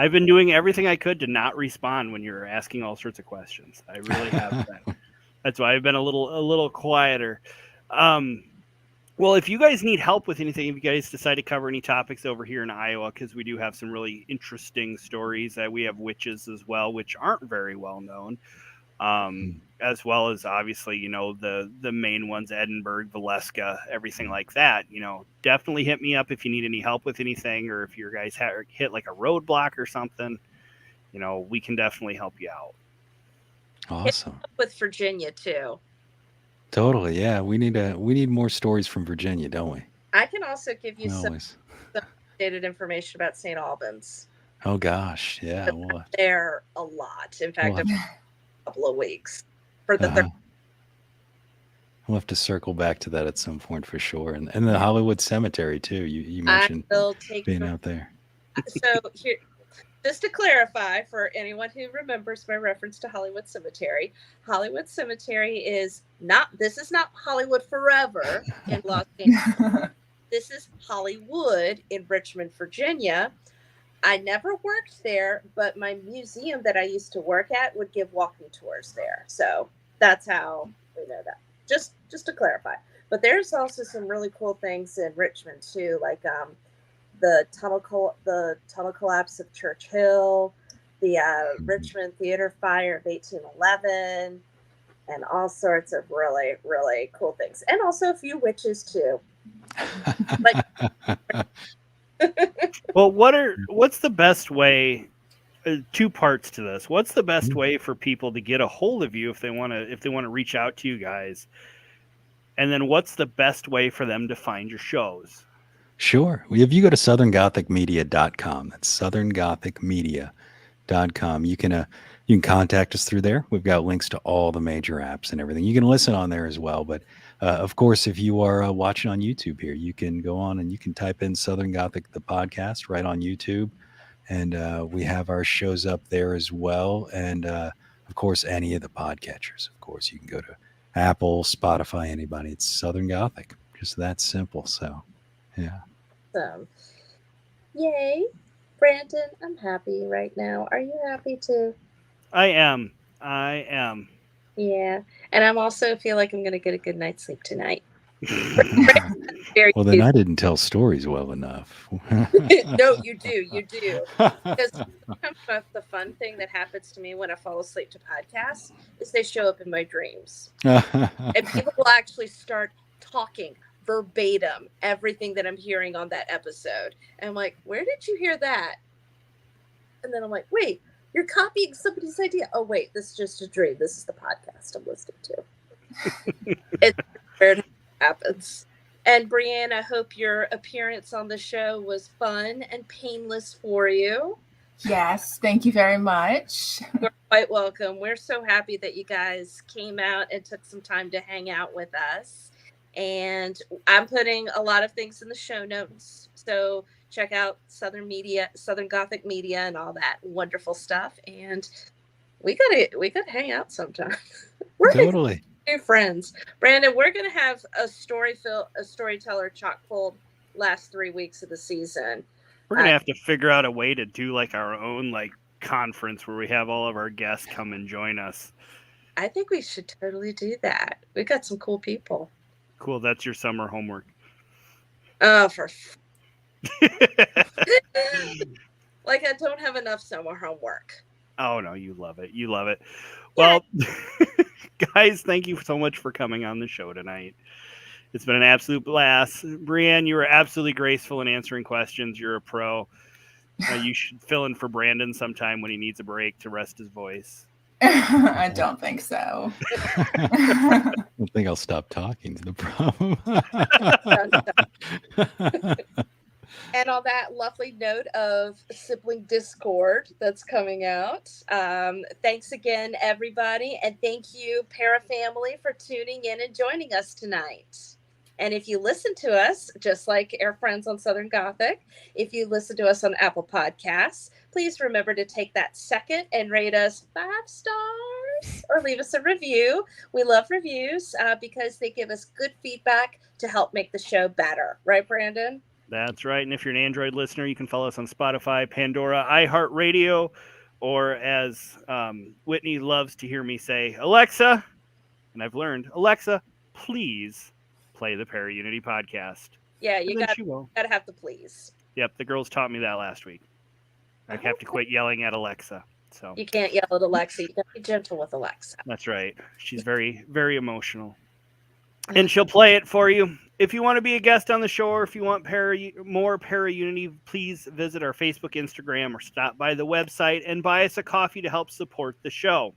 I've been doing everything I could to not respond when you're asking all sorts of questions. I really have been. That's why I've been a little quieter. Well, if you guys need help with anything, if you guys decide to cover any topics over here in Iowa, because we do have some really interesting stories. We have witches as well, which aren't very well known, as well as obviously, the main ones, Edinburgh, Valeska, everything like that. Definitely hit me up if you need any help with anything, or if your guys hit like a roadblock or something. We can definitely help you out. Awesome. With Virginia too. Totally, yeah. We need more stories from Virginia, don't we? I can also give you some updated information about St. Albans. Oh gosh, yeah. We'll there a lot. In fact, a couple of weeks for the third. We'll have to circle back to that at some point for sure, and the Hollywood Cemetery too. You mentioned being out there. So here. Just to clarify for anyone who remembers my reference to Hollywood Cemetery is this is not Hollywood Forever in Los Angeles. This is Hollywood in Richmond, Virginia. I never worked there, but my museum that I used to work at would give walking tours there. So that's how we know that. Just to clarify. But there's also some really cool things in Richmond too, like the tunnel collapse of Church Hill, the Richmond Theater fire of 1811, and all sorts of really, really cool things. And also a few witches too. Well, what's the best way? Two parts to this. What's the best way for people to get a hold of you if they want to reach out to you guys? And then what's the best way for them to find your shows? Sure. If you go to southerngothicmedia.com, that's southerngothicmedia.com. You can contact us through there. We've got links to all the major apps and everything. You can listen on there as well. But of course, if you are watching on YouTube here, you can go on and you can type in Southern Gothic, the podcast, right on YouTube. And we have our shows up there as well. And of course, any of the podcatchers. Of course, you can go to Apple, Spotify, anybody. It's Southern Gothic. Just that simple. So, yeah. Awesome. Yay. Brandon, I'm happy right now. Are you happy too? I am. Yeah. And I'm also feel like I'm going to get a good night's sleep tonight. Well, then I didn't tell stories well enough. No, you do. Because the fun thing that happens to me when I fall asleep to podcasts is they show up in my dreams. And people will actually start talking verbatim everything that I'm hearing on that episode. And I'm like, where did you hear that? And then I'm like, wait, you're copying somebody's idea. Oh, wait, this is just a dream. This is the podcast I'm listening to. It's weird how it happens. And Bryanne, I hope your appearance on the show was fun and painless for you. Yes, thank you very much. You're quite welcome. We're so happy that you guys came out and took some time to hang out with us. And I'm putting a lot of things in the show notes. So check out Southern Gothic Media and all that wonderful stuff. And we gotta hang out sometime. We're Totally. new friends. Brandon, we're gonna have a storyteller chock full last 3 weeks of the season. We're gonna have to figure out a way to do like our own like conference where we have all of our guests come and join us. I think we should totally do that. We got some cool people. Cool, that's your summer homework. Oh, like I don't have enough summer homework. Oh no, you love it. You love it. Well, guys, thank you so much for coming on the show tonight. It's been an absolute blast. Bryanne, you were absolutely graceful in answering questions. You're a pro. You should fill in for Brandon sometime when he needs a break to rest his voice. I don't think so. I don't think I'll stop talking to the problem. And on that lovely note of sibling discord that's coming out, thanks again, everybody. And thank you, Para family, for tuning in and joining us tonight. And if you listen to us, just like our friends on Southern Gothic, if you listen to us on Apple Podcasts, please remember to take that second and rate us 5 stars or leave us a review. We love reviews because they give us good feedback to help make the show better. Right, Brandon? That's right. And if you're an Android listener, you can follow us on Spotify, Pandora, iHeartRadio, or as Whitney loves to hear me say, Alexa, and I've learned, Alexa, please play the Para Unity podcast. Yeah, you gotta have the please. Yep, the girls taught me that last week. I have to quit yelling at Alexa. So you can't yell at Alexa. You gotta be gentle with Alexa. That's right. She's very, very emotional. And she'll play it for you. If you want to be a guest on the show, or if you want more Para Unity, please visit our Facebook, Instagram, or stop by the website and buy us a coffee to help support the show.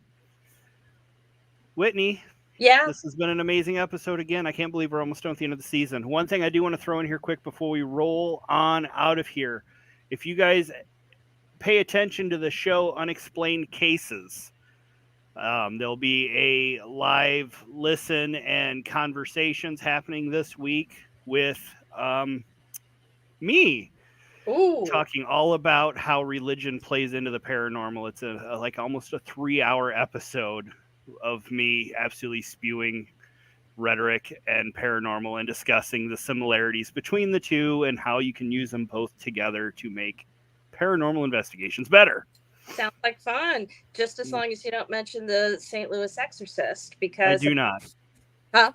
Whitney, this has been an amazing episode again. I can't believe we're almost done at the end of the season. One thing I do want to throw in here quick before we roll on out of here. If you guys pay attention to the show Unexplained Cases, there'll be a live listen and conversations happening this week with me. Ooh. Talking all about how religion plays into the paranormal. It's like almost a 3-hour episode of me absolutely spewing rhetoric and paranormal and discussing the similarities between the two and how you can use them both together to make paranormal investigations better. Sounds like fun. Just as long as you don't mention the St. Louis Exorcist, because I do not. Huh?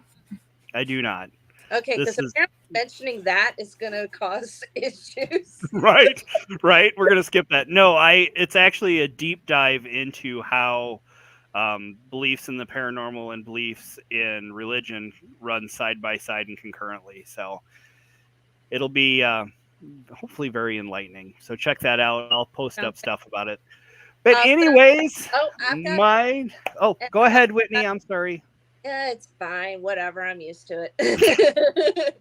I do not. Okay, because apparently mentioning that is going to cause issues. Right. We're going to skip that. No, it's actually a deep dive into how beliefs in the paranormal and beliefs in religion run side by side and concurrently. So it'll be hopefully very enlightening. So check that out. I'll post up stuff about it. But anyways, go ahead, Whitney. I'm sorry. It's fine. Whatever. I'm used to it.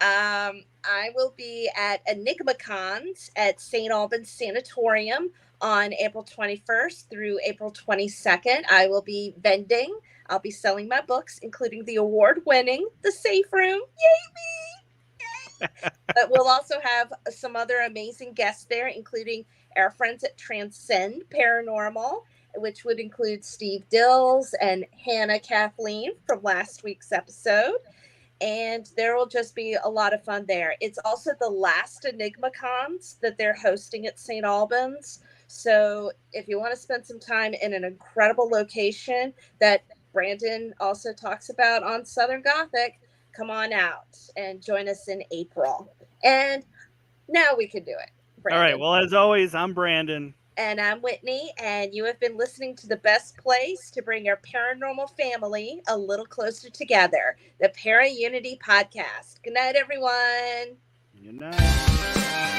I will be at EnigmaCons at St. Albans Sanatorium on April 21st through April 22nd. I will be vending. I'll be selling my books, including the award-winning The Safe Room. Yay me! Yay! But we'll also have some other amazing guests there, including our friends at Transcend Paranormal, which would include Steve Dills and Hannah Kathleen from last week's episode. And there will just be a lot of fun there. It's also the last EnigmaCons that they're hosting at St. Albans. So if you want to spend some time in an incredible location that Brandon also talks about on Southern Gothic, come on out and join us in April. And now we can do it. Brandon. All right. Well, as always, I'm Brandon. And I'm Whitney, and you have been listening to the best place to bring our paranormal family a little closer together, the Para Unity Podcast. Good night, everyone. Good night.